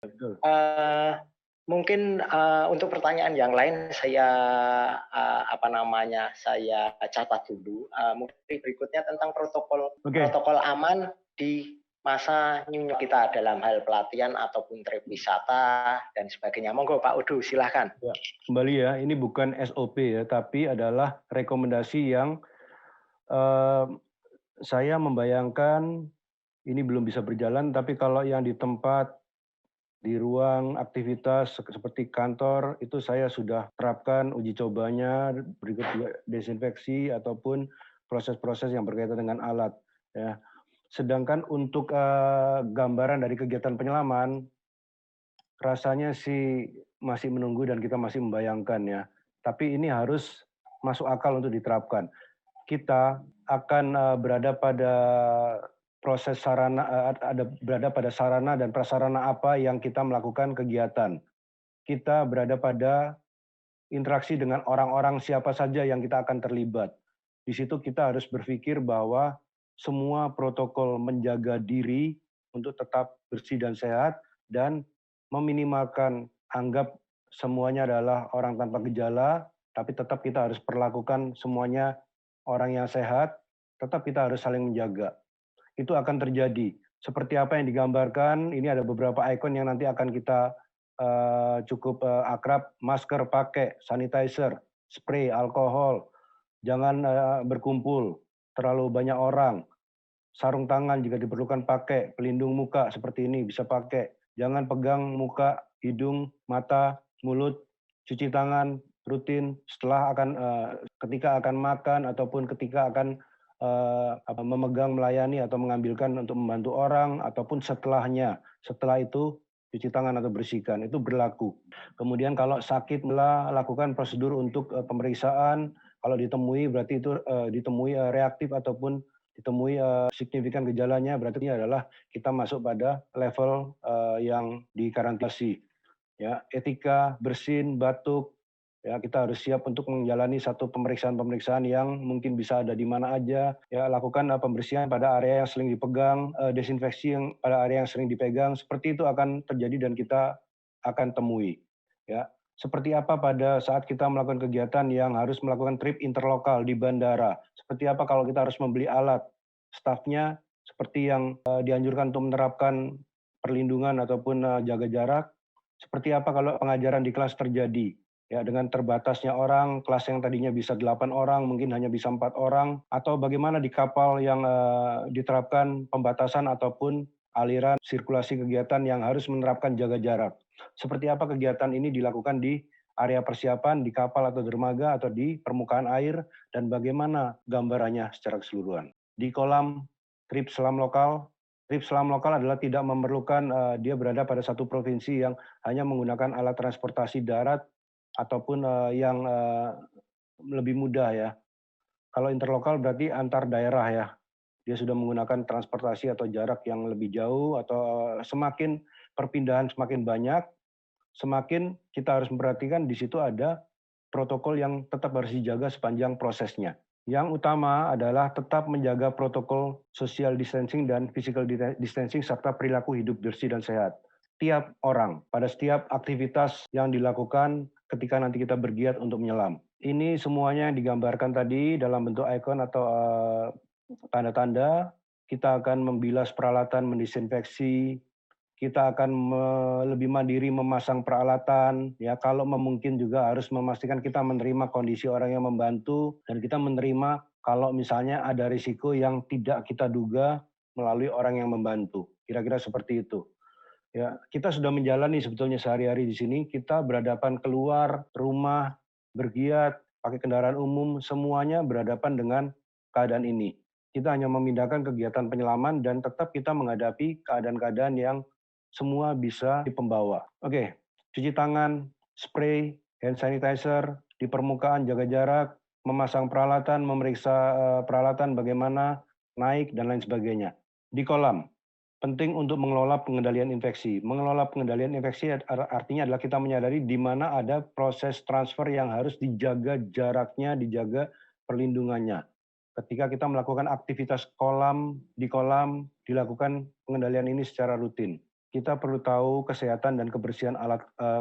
Betul. Eee, Mungkin, untuk pertanyaan yang lain saya, saya catat dulu. Mungkin berikutnya tentang protokol Oke, protokol aman di masa new normal kita dalam hal pelatihan ataupun trip wisata dan sebagainya. Monggo Pak Udu, silahkan. ya. Kembali ya, ini bukan SOP ya, tapi adalah rekomendasi yang eee, saya membayangkan ini belum bisa berjalan, tapi kalau yang di tempat, di ruang aktivitas seperti kantor, itu saya sudah terapkan uji cobanya, berikut juga desinfeksi ataupun proses-proses yang berkaitan dengan alat, ya. Sedangkan untuk, gambaran dari kegiatan penyelaman, rasanya sih masih menunggu dan kita masih membayangkan ya. Tapi ini harus masuk akal untuk diterapkan. Kita akan, berada pada proses sarana berada pada sarana dan prasarana apa yang kita melakukan kegiatan. Kita berada pada interaksi dengan orang-orang siapa saja yang kita akan terlibat. Di situ kita harus berpikir bahwa semua protokol menjaga diri untuk tetap bersih dan sehat dan meminimalkan anggap semuanya adalah orang tanpa gejala, tapi tetap kita harus perlakukan semuanya orang yang sehat, tetap kita harus saling menjaga. Itu akan terjadi. Seperti apa yang digambarkan, ini ada beberapa ikon yang nanti akan kita cukup akrab, masker pakai, sanitizer, spray, alkohol, jangan berkumpul terlalu banyak orang, sarung tangan jika diperlukan pakai, pelindung muka seperti ini bisa pakai, jangan pegang muka, hidung, mata, mulut, cuci tangan rutin setelah akan ketika akan makan ataupun ketika akan memegang, melayani atau mengambilkan untuk membantu orang ataupun setelahnya. Setelah itu cuci tangan atau bersihkan, itu berlaku. Kemudian kalau sakit lakukan prosedur untuk pemeriksaan, kalau ditemui berarti itu ditemui reaktif ataupun ditemui signifikan gejalanya berarti ini adalah kita masuk pada level yang dikarantinasi. Ya, etika, bersin, batuk, ya kita harus siap untuk menjalani satu pemeriksaan-pemeriksaan yang mungkin bisa ada di mana aja. Ya, lakukan pembersihan pada area yang sering dipegang, desinfeksi yang pada area yang sering dipegang. Seperti itu akan terjadi dan kita akan temui. Ya, seperti apa pada saat kita melakukan kegiatan yang harus melakukan trip interlokal di bandara? Seperti apa kalau kita harus membeli alat? Stafnya seperti yang dianjurkan untuk menerapkan perlindungan ataupun jaga jarak. Seperti apa kalau pengajaran di kelas terjadi? Ya, dengan terbatasnya orang, kelas yang tadinya bisa 8 orang mungkin hanya bisa 4 orang, atau bagaimana di kapal yang diterapkan pembatasan ataupun aliran sirkulasi kegiatan yang harus menerapkan jaga jarak. Seperti apa kegiatan ini dilakukan di area persiapan, di kapal atau dermaga atau di permukaan air, dan bagaimana gambarannya secara keseluruhan. Di kolam trip selam lokal adalah tidak memerlukan dia berada pada satu provinsi yang hanya menggunakan alat transportasi darat ataupun yang lebih mudah ya. Kalau interlokal berarti antar daerah ya. Dia sudah menggunakan transportasi atau jarak yang lebih jauh atau semakin perpindahan semakin banyak, semakin kita harus memperhatikan di situ ada protokol yang tetap harus dijaga sepanjang prosesnya. Yang utama adalah tetap menjaga protokol social distancing dan physical distancing serta perilaku hidup bersih dan sehat. Tiap orang, pada setiap aktivitas yang dilakukan ketika nanti kita bergiat untuk menyelam. Ini semuanya yang digambarkan tadi dalam bentuk ikon atau tanda-tanda. Kita akan membilas peralatan, mendisinfeksi, kita akan lebih mandiri memasang peralatan, ya kalau memungkin juga harus memastikan kita menerima kondisi orang yang membantu dan kita menerima kalau misalnya ada risiko yang tidak kita duga melalui orang yang membantu. Kira-kira seperti itu. Ya, kita sudah menjalani sebetulnya sehari-hari di sini, kita berhadapan keluar rumah, bergiat, pakai kendaraan umum, semuanya berhadapan dengan keadaan ini. Kita hanya memindahkan kegiatan penyelaman dan tetap kita menghadapi keadaan-keadaan yang semua bisa di pembawa. Oke, cuci tangan, spray, hand sanitizer, di permukaan jaga jarak, memasang peralatan, memeriksa peralatan bagaimana, naik, dan lain sebagainya. Di kolam, penting untuk mengelola pengendalian infeksi. Mengelola pengendalian infeksi artinya adalah kita menyadari di mana ada proses transfer yang harus dijaga jaraknya, dijaga perlindungannya. Ketika kita melakukan aktivitas di kolam, dilakukan pengendalian ini secara rutin. kita perlu tahu kesehatan dan kebersihan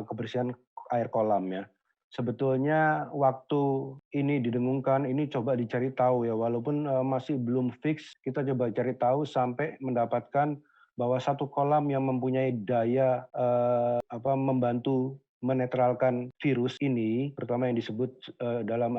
kebersihan air kolam ya. Sebetulnya waktu ini didengungkan, ini coba dicari tahu ya, walaupun masih belum fix, kita coba cari tahu sampai mendapatkan bahwa satu kolam yang mempunyai daya membantu menetralkan virus ini, terutama yang disebut dalam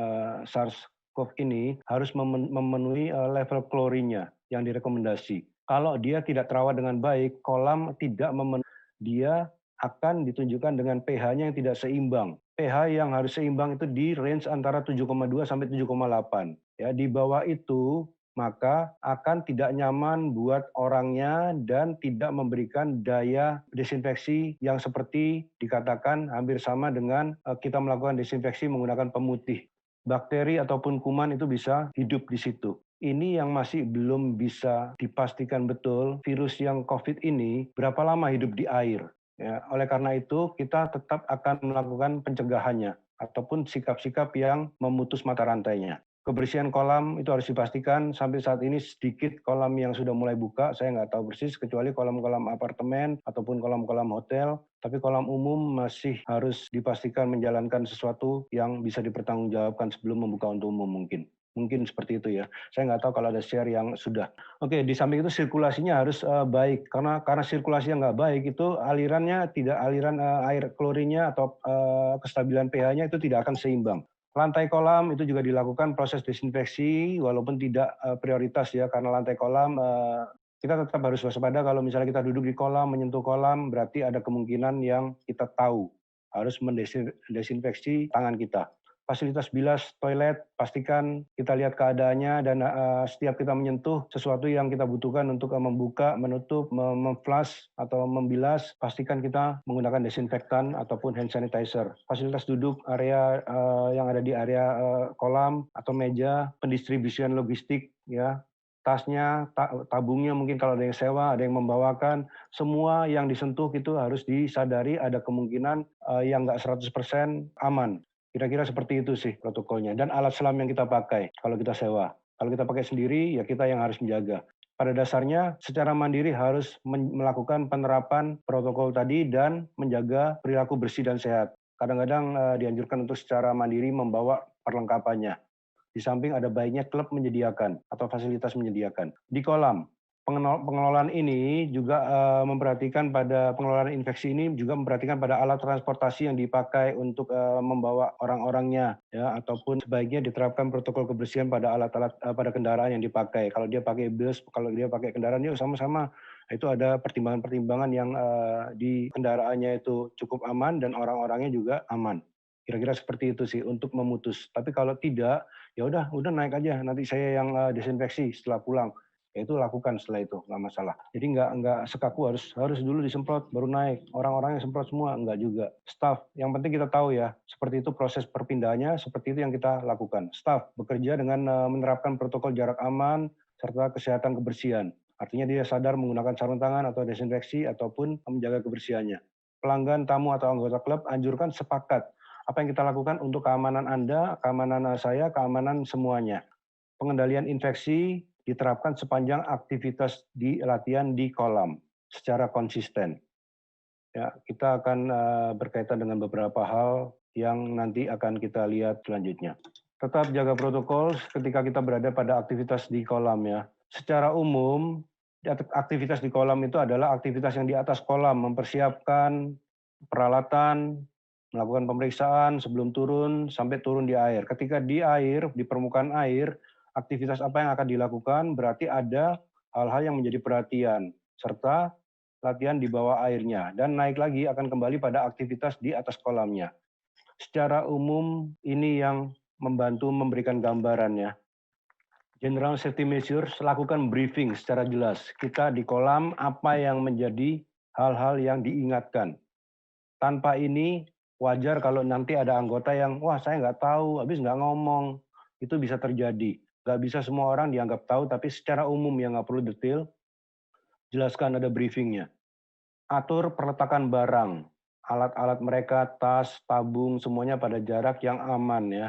SARS-CoV ini, harus memenuhi level klorinnya yang direkomendasi. Kalau dia tidak terawat dengan baik, kolam tidak memenuhi, dia akan ditunjukkan dengan pH-nya yang tidak seimbang. pH yang harus seimbang itu di range antara 7,2 sampai 7,8. Ya, di bawah itu maka akan tidak nyaman buat orangnya dan tidak memberikan daya desinfeksi yang seperti dikatakan hampir sama dengan kita melakukan desinfeksi menggunakan pemutih. Bakteri ataupun kuman itu bisa hidup di situ. Ini yang masih belum bisa dipastikan betul virus yang COVID ini berapa lama hidup di air. Ya, oleh karena itu kita tetap akan melakukan pencegahannya ataupun sikap-sikap yang memutus mata rantainya. Kebersihan kolam itu harus dipastikan. Sampai saat ini sedikit kolam yang sudah mulai buka, saya nggak tahu persis kecuali kolam-kolam apartemen ataupun kolam-kolam hotel. Tapi kolam umum masih harus dipastikan menjalankan sesuatu yang bisa dipertanggungjawabkan sebelum membuka untuk umum mungkin. Mungkin seperti itu ya. Saya nggak tahu kalau ada share yang sudah. Oke, di samping itu sirkulasinya harus baik karena sirkulasi yang nggak baik itu alirannya tidak aliran air klorinnya atau kestabilan pH-nya itu tidak akan seimbang. Lantai kolam itu juga dilakukan proses desinfeksi walaupun tidak prioritas ya karena lantai kolam kita tetap harus waspada kalau misalnya kita duduk di kolam menyentuh kolam berarti ada kemungkinan yang kita tahu harus mendesinfeksi tangan kita. Fasilitas bilas toilet, pastikan kita lihat keadaannya dan setiap kita menyentuh sesuatu yang kita butuhkan untuk membuka, menutup, memflush atau membilas, pastikan kita menggunakan desinfektan ataupun hand sanitizer. Fasilitas duduk, area yang ada di area kolam atau meja, pendistribusian logistik, ya, tasnya, tabungnya mungkin kalau ada yang sewa, ada yang membawakan, semua yang disentuh itu harus disadari ada kemungkinan yang nggak 100% aman. Kira-kira seperti itu sih protokolnya. Dan alat selam yang kita pakai kalau kita sewa. Kalau kita pakai sendiri, ya kita yang harus menjaga. Pada dasarnya, secara mandiri harus melakukan penerapan protokol tadi dan menjaga perilaku bersih dan sehat. Kadang-kadang dianjurkan untuk secara mandiri membawa perlengkapannya. Di samping ada baiknya klub menyediakan atau fasilitas menyediakan. Di kolam, pengelolaan ini juga memperhatikan pada pengelolaan infeksi ini juga memperhatikan pada alat transportasi yang dipakai untuk membawa orang-orangnya ya ataupun sebaiknya diterapkan protokol kebersihan pada alat-alat pada kendaraan yang dipakai. Kalau dia pakai bus, kalau dia pakai kendaraan yuk sama-sama. Itu ada pertimbangan-pertimbangan yang di kendaraannya itu cukup aman dan orang-orangnya juga aman. Kira-kira seperti itu sih untuk memutus. Tapi kalau tidak, ya udah naik aja. Nanti saya yang desinfeksi setelah pulang. Ya itu lakukan setelah itu, nggak masalah. Jadi nggak sekaku harus dulu disemprot baru naik. Orang-orang yang semprot semua nggak juga. Staff, yang penting kita tahu ya, seperti itu proses perpindahannya, seperti itu yang kita lakukan. Staff bekerja dengan menerapkan protokol jarak aman serta kesehatan kebersihan. Artinya dia sadar menggunakan sarung tangan atau desinfeksi ataupun menjaga kebersihannya. Pelanggan, tamu atau anggota klub anjurkan sepakat apa yang kita lakukan untuk keamanan Anda, keamanan saya, keamanan semuanya. Pengendalian infeksi diterapkan sepanjang aktivitas di latihan di kolam secara konsisten. Ya, kita akan berkaitan dengan beberapa hal yang nanti akan kita lihat selanjutnya. Tetap jaga protokol ketika kita berada pada aktivitas di kolam ya. Secara umum, aktivitas di kolam itu adalah aktivitas yang di atas kolam, mempersiapkan peralatan, melakukan pemeriksaan sebelum turun sampai turun di air. Ketika di air, di permukaan air, aktivitas apa yang akan dilakukan berarti ada hal-hal yang menjadi perhatian serta latihan di bawah airnya dan naik lagi akan kembali pada aktivitas di atas kolamnya. Secara umum ini yang membantu memberikan gambarannya. General Safety Measures lakukan briefing secara jelas. Kita di kolam apa yang menjadi hal-hal yang diingatkan. Tanpa ini wajar kalau nanti ada anggota yang wah saya nggak tahu, habis nggak ngomong. Itu bisa terjadi. Nggak bisa semua orang dianggap tahu, tapi secara umum yang nggak perlu detail, jelaskan ada briefingnya. Atur perletakan barang, alat-alat mereka, tas, tabung, semuanya pada jarak yang aman ya.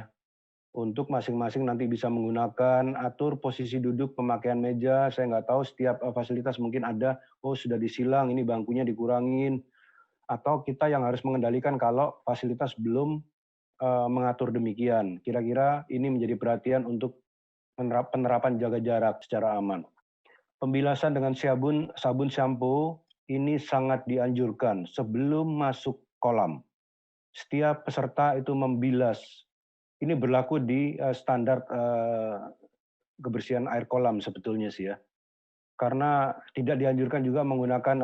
untuk masing-masing nanti bisa menggunakan, atur posisi duduk, pemakaian meja. Saya nggak tahu setiap fasilitas mungkin ada, oh sudah disilang, ini bangkunya dikurangin, atau kita yang harus mengendalikan kalau fasilitas belum mengatur demikian. Kira-kira ini menjadi perhatian untuk penerapan jaga jarak secara aman. Pembilasan dengan sabun shampoo ini sangat dianjurkan sebelum masuk kolam. Setiap peserta itu membilas. Ini berlaku di standar kebersihan air kolam sebetulnya sih ya. Karena tidak dianjurkan juga menggunakan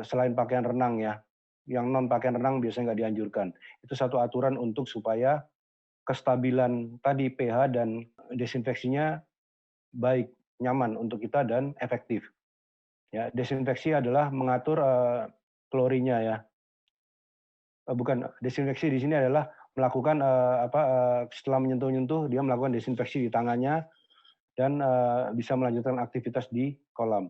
selain pakaian renang ya. Yang non pakaian renang biasanya nggak dianjurkan. Itu satu aturan untuk supaya kestabilan tadi pH dan desinfeksinya baik, nyaman untuk kita dan efektif. Ya, desinfeksi adalah mengatur klorinnya ya. Bukan, desinfeksi di sini adalah melakukan setelah menyentuh-nyentuh dia melakukan desinfeksi di tangannya dan bisa melanjutkan aktivitas di kolam.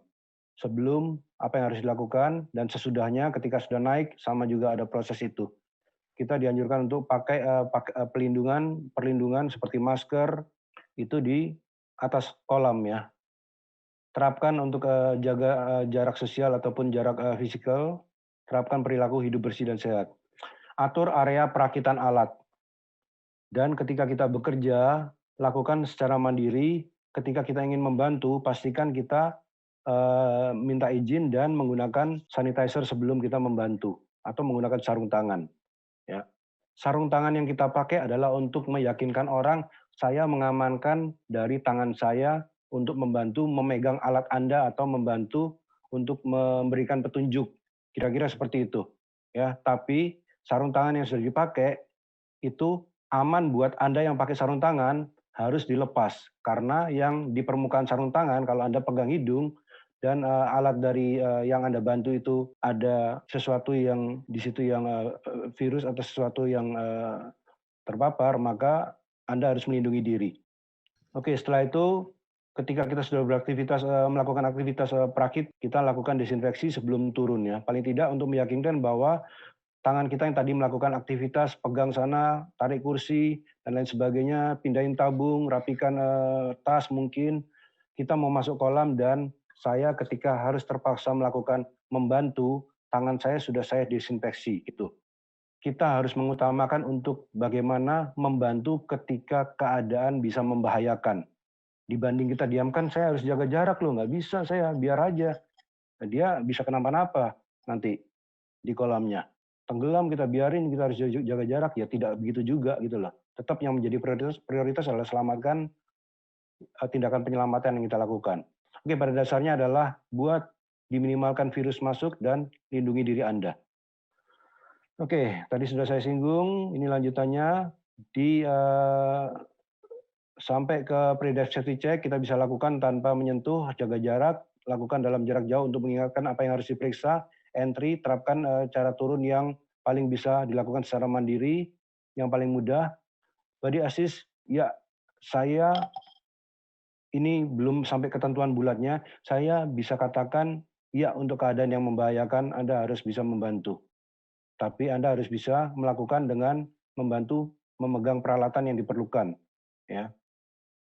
Sebelum apa yang harus dilakukan dan sesudahnya ketika sudah naik sama juga ada proses itu. Kita dianjurkan untuk pakai perlindungan seperti masker itu di atas kolam ya. Terapkan untuk jaga jarak sosial ataupun jarak fisikal, terapkan perilaku hidup bersih dan sehat. Atur area perakitan alat. Dan ketika kita bekerja, lakukan secara mandiri. Ketika kita ingin membantu, pastikan kita minta izin dan menggunakan sanitizer sebelum kita membantu atau menggunakan sarung tangan. Ya. Sarung tangan yang kita pakai adalah untuk meyakinkan orang saya mengamankan dari tangan saya untuk membantu memegang alat Anda atau membantu untuk memberikan petunjuk. Kira-kira seperti itu. Ya, tapi sarung tangan yang sudah dipakai itu aman buat Anda yang pakai sarung tangan harus dilepas karena yang di permukaan sarung tangan kalau Anda pegang hidung dan alat dari yang Anda bantu itu ada sesuatu yang di situ yang virus atau sesuatu yang terpapar, maka Anda harus melindungi diri. Oke, setelah itu ketika kita sudah beraktivitas melakukan aktivitas perakit, kita lakukan desinfeksi sebelum turun ya. Paling tidak untuk meyakinkan bahwa tangan kita yang tadi melakukan aktivitas pegang sana, tarik kursi dan lain sebagainya, pindahin tabung, rapikan tas mungkin, kita mau masuk kolam dan saya ketika harus terpaksa melakukan membantu, tangan saya sudah saya desinfeksi gitu. Kita harus mengutamakan untuk bagaimana membantu ketika keadaan bisa membahayakan. Dibanding kita diamkan, saya harus jaga jarak loh, nggak bisa saya, biar aja. Dia bisa kenapa-napa nanti di kolamnya. Tenggelam kita biarin, kita harus jaga jarak, ya tidak begitu juga gitu loh. Tetap yang menjadi prioritas adalah selamatkan tindakan penyelamatan yang kita lakukan. Oke, pada dasarnya adalah buat diminimalkan virus masuk dan lindungi diri Anda. Oke, tadi sudah saya singgung, ini lanjutannya di sampai ke pre-dive safety check kita bisa lakukan tanpa menyentuh, jaga jarak, lakukan dalam jarak jauh untuk mengingatkan apa yang harus diperiksa, entry, terapkan cara turun yang paling bisa dilakukan secara mandiri, yang paling mudah. Body assist, ya saya ini belum sampai ketentuan bulatnya, saya bisa katakan ya untuk keadaan yang membahayakan Anda harus bisa membantu. Tapi Anda harus bisa melakukan dengan membantu memegang peralatan yang diperlukan. Ya.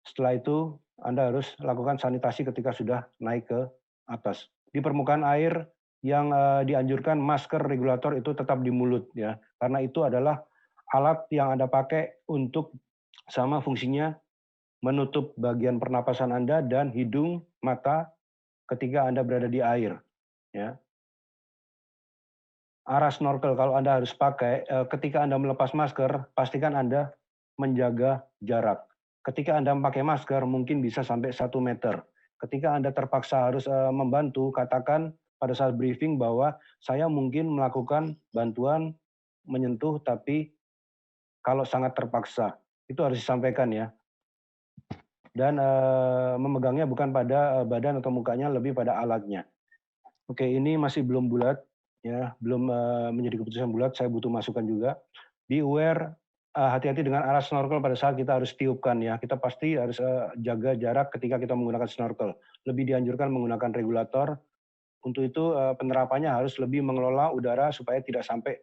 Setelah itu Anda harus lakukan sanitasi ketika sudah naik ke atas. Di permukaan air yang dianjurkan masker regulator itu tetap di mulut ya, karena itu adalah alat yang Anda pakai untuk sama fungsinya menutup bagian pernapasan Anda dan hidung, mata ketika Anda berada di air. Ya. Arah snorkel kalau Anda harus pakai, ketika Anda melepas masker, pastikan Anda menjaga jarak. Ketika Anda memakai masker, mungkin bisa sampai 1 meter. Ketika Anda terpaksa harus membantu, katakan pada saat briefing bahwa saya mungkin melakukan bantuan menyentuh, tapi kalau sangat terpaksa, itu harus disampaikan ya. Dan memegangnya bukan pada badan atau mukanya, lebih pada alatnya. Oke, ini masih belum bulat, ya, belum menjadi keputusan bulat. Saya butuh masukan juga. Be aware, hati-hati dengan arah snorkel pada saat kita harus tiupkan ya. Kita pasti harus jaga jarak ketika kita menggunakan snorkel. Lebih dianjurkan menggunakan regulator. Untuk itu penerapannya harus lebih mengelola udara supaya tidak sampai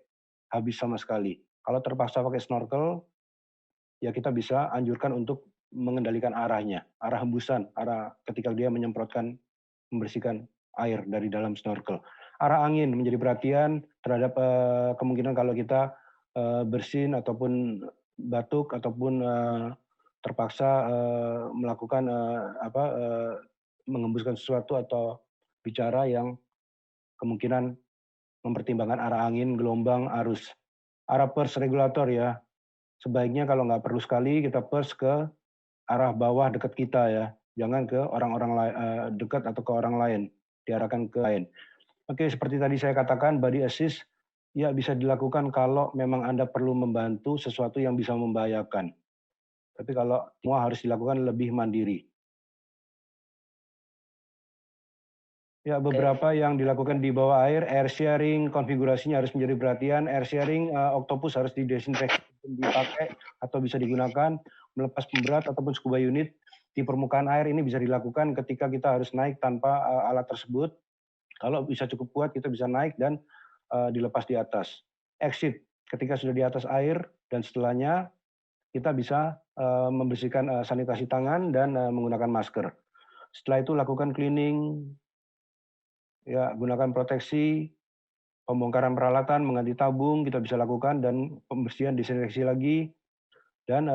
habis sama sekali. Kalau terpaksa pakai snorkel, ya kita bisa anjurkan untuk mengendalikan arahnya, arah hembusan, arah ketika dia menyemprotkan, membersihkan air dari dalam snorkel. Arah angin menjadi perhatian terhadap kemungkinan kalau kita bersin ataupun batuk ataupun terpaksa melakukan mengembuskan sesuatu atau bicara yang kemungkinan mempertimbangkan arah angin, gelombang, arus. Arah pers regulator ya, sebaiknya kalau nggak perlu sekali kita pers ke arah bawah dekat kita ya, jangan ke orang-orang dekat atau ke orang lain, diarahkan ke lain. Oke, seperti tadi saya katakan, body assist ya bisa dilakukan kalau memang Anda perlu membantu sesuatu yang bisa membahayakan. Tapi kalau semua harus dilakukan lebih mandiri. Ya, beberapa yang dilakukan di bawah air sharing, konfigurasinya harus menjadi perhatian. Air sharing, Octopus harus didesinfeksi, dipakai atau bisa digunakan. Melepas pemberat ataupun scuba unit di permukaan air ini bisa dilakukan ketika kita harus naik tanpa alat tersebut. Kalau bisa cukup kuat, kita bisa naik dan dilepas di atas. Exit, ketika sudah di atas air dan setelahnya, kita bisa membersihkan sanitasi tangan dan menggunakan masker. Setelah itu lakukan cleaning, ya, gunakan proteksi, pembongkaran peralatan, mengganti tabung kita bisa lakukan, dan pembersihan disinfeksi lagi. Dan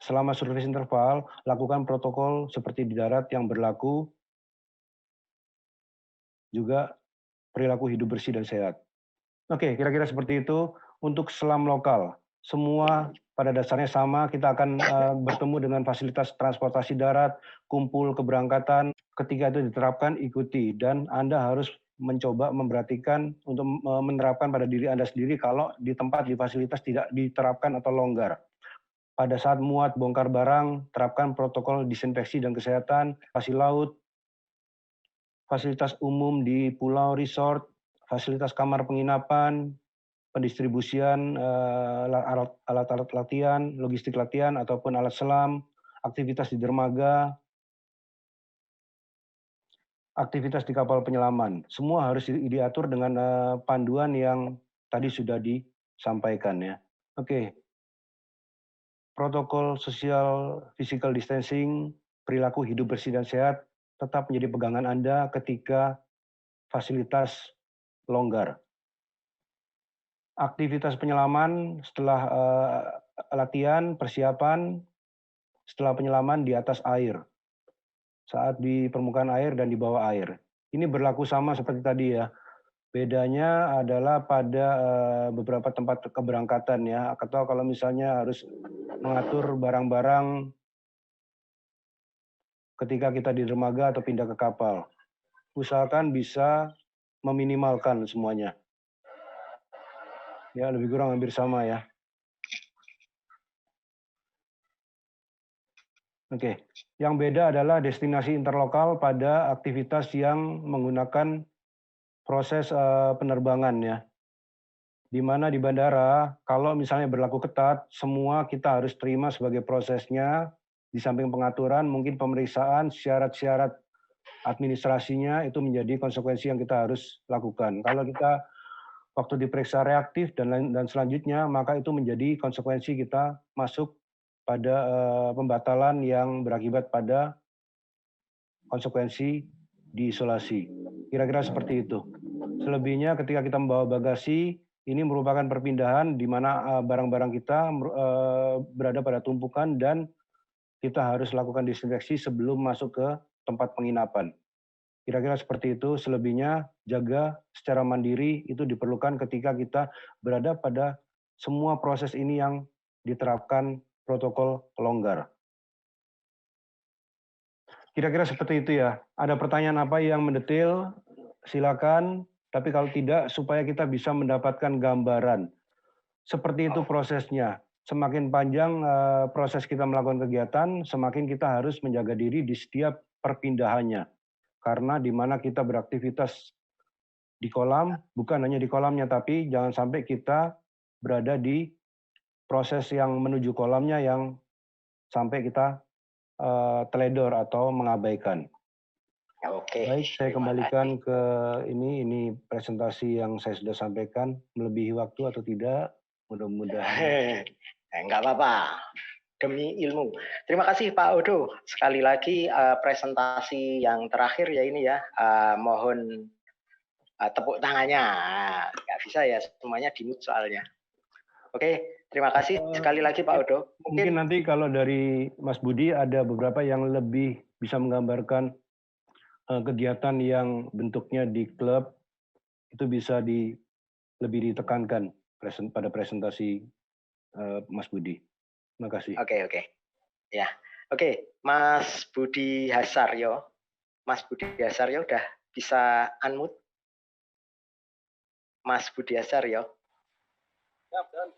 selama surface interval, lakukan protokol seperti di darat yang berlaku, juga perilaku hidup bersih dan sehat. Oke, kira-kira seperti itu. Untuk selam lokal, semua pada dasarnya sama, kita akan bertemu dengan fasilitas transportasi darat, kumpul keberangkatan. Ketika itu diterapkan, ikuti. Dan Anda harus mencoba memperhatikan untuk menerapkan pada diri Anda sendiri kalau di tempat, di fasilitas tidak diterapkan atau longgar. Pada saat muat bongkar barang, terapkan protokol disinfeksi dan kesehatan, fasilitas laut, fasilitas umum di pulau resort, fasilitas kamar penginapan, pendistribusian alat-alat latihan, logistik latihan ataupun alat selam, aktivitas di dermaga, aktivitas di kapal penyelaman. Semua harus diatur dengan panduan yang tadi sudah disampaikan ya. Oke. Protokol sosial physical distancing, perilaku hidup bersih dan sehat tetap menjadi pegangan Anda ketika fasilitas longgar. Aktivitas penyelaman setelah latihan, persiapan, setelah penyelaman di atas air, saat di permukaan air dan di bawah air. Ini berlaku sama seperti tadi ya. Bedanya adalah pada beberapa tempat keberangkatan ya, atau kalau misalnya harus mengatur barang-barang ketika kita di dermaga atau pindah ke kapal. Usahakan bisa meminimalkan semuanya. Ya, lebih kurang hampir sama ya. Oke, yang beda adalah destinasi interlokal pada aktivitas yang menggunakan proses penerbangan ya. Di mana di bandara, kalau misalnya berlaku ketat, semua kita harus terima sebagai prosesnya, di samping pengaturan, mungkin pemeriksaan, syarat-syarat administrasinya itu menjadi konsekuensi yang kita harus lakukan. Kalau kita waktu diperiksa reaktif dan selanjutnya, maka itu menjadi konsekuensi kita masuk pada pembatalan yang berakibat pada konsekuensi diisolasi. Kira-kira seperti itu. Selebihnya ketika kita membawa bagasi, ini merupakan perpindahan di mana barang-barang kita berada pada tumpukan dan kita harus lakukan disinfeksi sebelum masuk ke tempat penginapan. Kira-kira seperti itu. Selebihnya jaga secara mandiri itu diperlukan ketika kita berada pada semua proses ini yang diterapkan protokol longgar. Kira-kira seperti itu ya. Ada pertanyaan apa yang mendetail? Silakan. Tapi kalau tidak, supaya kita bisa mendapatkan gambaran. Seperti itu prosesnya. Semakin panjang proses kita melakukan kegiatan, semakin kita harus menjaga diri di setiap perpindahannya. Karena di mana kita beraktivitas di kolam, bukan hanya di kolamnya, tapi jangan sampai kita berada di proses yang menuju kolamnya yang sampai kita teledor atau mengabaikan. Oke. Baik, saya kembalikan ke ini presentasi yang saya sudah sampaikan, melebihi waktu atau tidak, mudah-mudahan. Enggak apa-apa, demi ilmu. Terima kasih Pak Odo. Sekali lagi presentasi yang terakhir ya ini ya. Mohon tepuk tangannya. Nggak bisa ya, semuanya di-mute soalnya. Oke, terima kasih sekali lagi Pak Odo. Mungkin nanti kalau dari Mas Budi ada beberapa yang lebih bisa menggambarkan kegiatan yang bentuknya di klub, itu bisa lebih ditekankan pada presentasi Mas Budi. Terima kasih. Oke. Ya, oke, Mas Budi Hasaryo. Mas Budi Hasaryo udah bisa unmute? Mas Budi Hasaryo. Siap, Dan.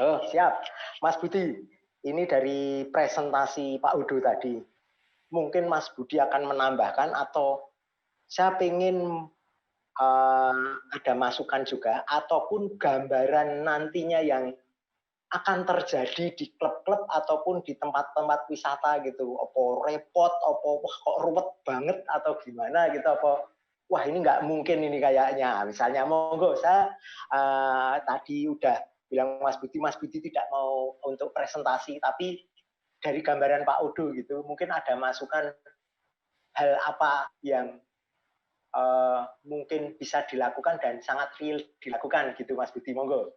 Oh, siap. Mas Budi, ini dari presentasi Pak Udo tadi. Mungkin Mas Budi akan menambahkan atau saya ingin ada masukan juga ataupun gambaran nantinya yang akan terjadi di klub-klub ataupun di tempat-tempat wisata gitu. Apa repot, apa wah kok ruwet banget atau gimana gitu, apa wah ini nggak mungkin ini kayaknya. Misalnya monggo saya tadi udah bilang Mas Budi tidak mau untuk presentasi, tapi dari gambaran Pak Udo gitu, mungkin ada masukan hal apa yang mungkin bisa dilakukan dan sangat real dilakukan gitu Mas Budi, monggo.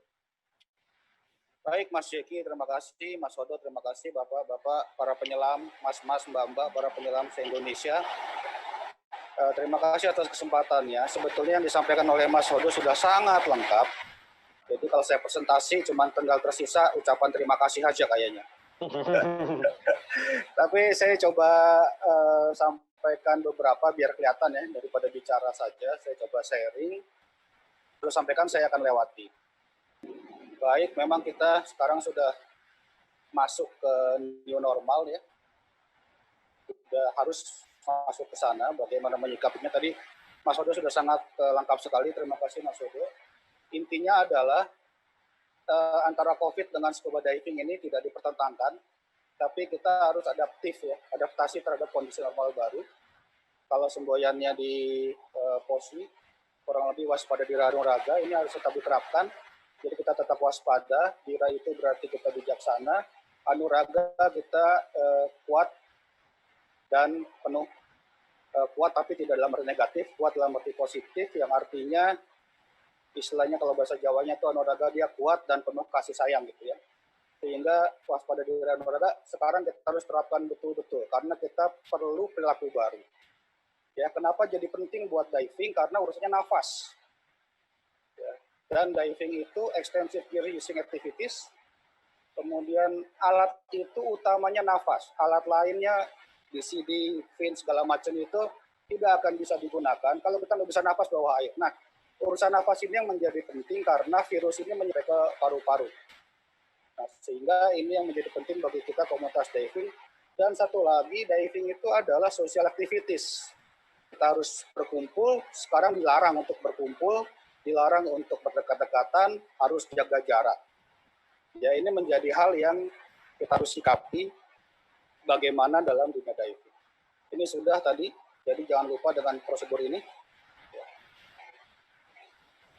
Baik Mas Jeki, terima kasih. Mas Odo, terima kasih. Bapak-bapak, para penyelam, mas-mas, mbak-mbak, para penyelam se-Indonesia. Terima kasih atas kesempatannya. Sebetulnya yang disampaikan oleh Mas Odo sudah sangat lengkap. Jadi kalau saya presentasi cuma tinggal tersisa ucapan terima kasih aja kayaknya. Tapi saya coba sampaikan beberapa biar kelihatan ya, daripada bicara saja. Saya coba sharing, terus sampaikan saya akan lewati. Baik, memang kita sekarang sudah masuk ke new normal ya. Sudah harus masuk ke sana, bagaimana menyikapinya. Tadi Mas Odo sudah sangat lengkap sekali, terima kasih Mas Odo. Intinya adalah antara COVID dengan scuba diving ini tidak dipertentangkan, tapi kita harus adaptif ya, adaptasi terhadap kondisi normal baru. Kalau semboyannya di POSI, kurang lebih waspada di Rarung Raga, ini harus tetap diterapkan. Jadi kita tetap waspada, dira itu berarti kita bijaksana, anuraga kita kuat dan penuh, kuat tapi tidak dalam arti negatif, kuat dalam arti positif, yang artinya istilahnya kalau bahasa Jawanya itu anuraga dia kuat dan penuh kasih sayang gitu ya. Sehingga waspada diri anuraga sekarang kita harus terapkan betul-betul karena kita perlu perilaku baru. Ya, kenapa jadi penting buat diving? Karena urusannya nafas. Ya. Dan diving itu extensive gear using activities. Kemudian alat itu utamanya nafas. Alat lainnya DCD, fin segala macam itu tidak akan bisa digunakan kalau kita nggak bisa nafas bawah air. Nah, urusan nafas ini yang menjadi penting karena virus ini menyerang ke paru-paru. Nah, sehingga ini yang menjadi penting bagi kita komunitas diving. Dan satu lagi, diving itu adalah social activities. Kita harus berkumpul, sekarang dilarang untuk berkumpul, dilarang untuk berdekat-dekatan, harus jaga jarak. Ya, ini menjadi hal yang kita harus sikapi bagaimana dalam dunia diving. Ini sudah tadi, jadi jangan lupa dengan prosedur ini.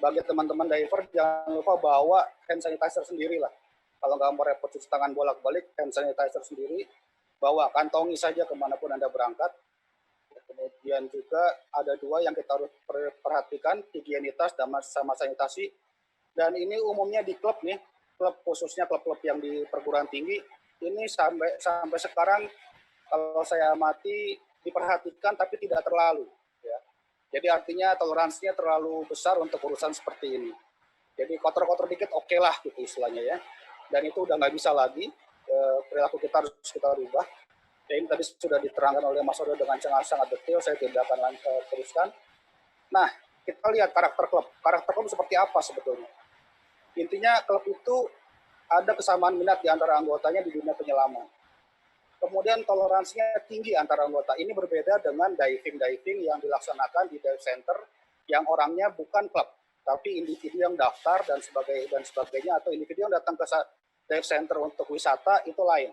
Bagi teman-teman diver, jangan lupa bawa hand sanitizer sendiri lah. Kalau nggak mau repot cuci tangan bolak-balik, hand sanitizer sendiri, bawa, kantongi saja kemanapun Anda berangkat. Kemudian juga ada dua yang kita harus perhatikan, higienitas dan sama sanitasi. Dan ini umumnya di klub nih, klub khususnya klub-klub yang di perguruan tinggi, ini sampai sekarang kalau saya amati diperhatikan tapi tidak terlalu. Ya. Jadi artinya toleransinya terlalu besar untuk urusan seperti ini. Jadi kotor-kotor dikit oke lah gitu istilahnya ya. Dan itu udah nggak bisa lagi, perilaku kita harus kita rubah. Ya, ini tadi sudah diterangkan oleh Mas Odo dengan sangat detail, saya tidak akan teruskan. Nah, kita lihat karakter klub. Karakter klub seperti apa sebetulnya? Intinya klub itu ada kesamaan minat di antara anggotanya di dunia penyelaman. Kemudian toleransinya tinggi antara anggota. Ini berbeda dengan diving yang dilaksanakan di dive center yang orangnya bukan klub, tapi individu yang daftar dan sebagainya, atau individu yang datang ke dive center untuk wisata itu lain.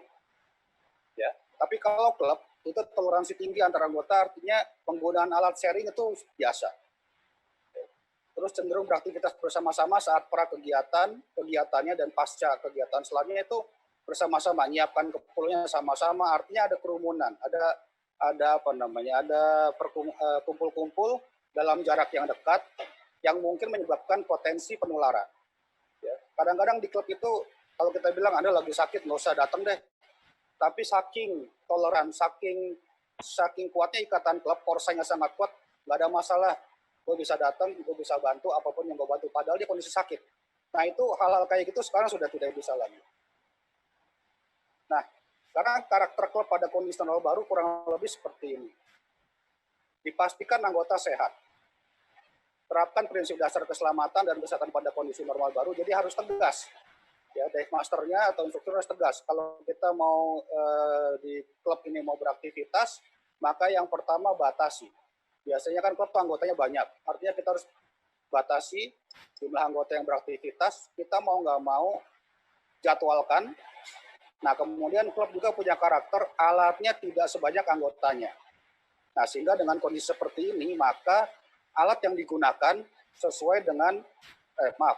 Ya. Tapi kalau klub itu toleransi tinggi antara anggota, artinya penggunaan alat sharing itu biasa. terus cenderung beraktivitas bersama-sama saat pra kegiatannya dan pasca kegiatan selanjutnya itu bersama-sama, nyiapkan kepulauannya sama-sama, artinya ada kerumunan, ada apa namanya, ada kumpul-kumpul dalam jarak yang dekat yang mungkin menyebabkan potensi penularan. Ya. Kadang-kadang di klub itu kalau kita bilang Anda lagi sakit nggak usah datang deh, tapi saking toleran, saking kuatnya ikatan klub, korsanya sangat kuat, nggak ada masalah, gue bisa datang, gue bisa bantu apapun yang gue bantu, padahal dia kondisi sakit. Nah itu hal-hal kayak gitu sekarang sudah tidak bisa lagi. Nah, karena karakter klub pada kondisi normal baru kurang lebih seperti ini. Dipastikan anggota sehat. Terapkan prinsip dasar keselamatan dan kesehatan pada kondisi normal baru, jadi harus tegas. Ya, dive masternya atau instruktur harus tegas. Kalau kita mau di klub ini mau beraktivitas, maka yang pertama batasi. Biasanya kan klub anggotanya banyak, artinya kita harus batasi jumlah anggota yang beraktivitas. Kita mau nggak mau jadwalkan. Nah, kemudian klub juga punya karakter alatnya tidak sebanyak anggotanya. Nah, sehingga dengan kondisi seperti ini, maka alat yang digunakan sesuai dengan,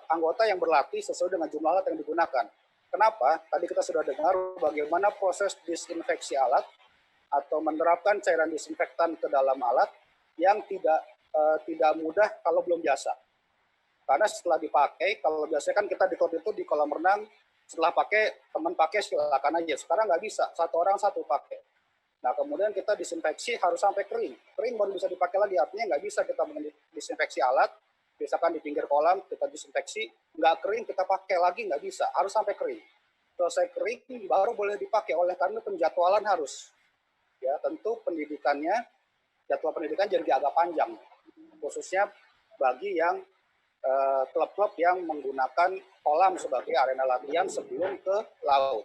anggota yang berlatih sesuai dengan jumlah alat yang digunakan. Kenapa? Tadi kita sudah dengar bagaimana proses disinfeksi alat atau menerapkan cairan disinfektan ke dalam alat yang tidak mudah kalau belum biasa. Karena setelah dipakai, kalau biasanya kan kita di klub itu di kolam renang, setelah pakai, teman pakai silakan aja. Sekarang nggak bisa, satu orang satu pakai. Nah, kemudian kita disinfeksi harus sampai kering. Kering baru bisa dipakai lagi, artinya nggak bisa kita disinfeksi alat, misalkan di pinggir kolam kita disinfeksi, nggak kering kita pakai lagi, nggak bisa, harus sampai kering. Selesai kering baru boleh dipakai, oleh karena penjadwalan harus. Ya, tentu jadwal pendidikan jadi agak panjang, khususnya bagi yang klub-klub yang menggunakan kolam sebagai arena latihan sebelum ke laut.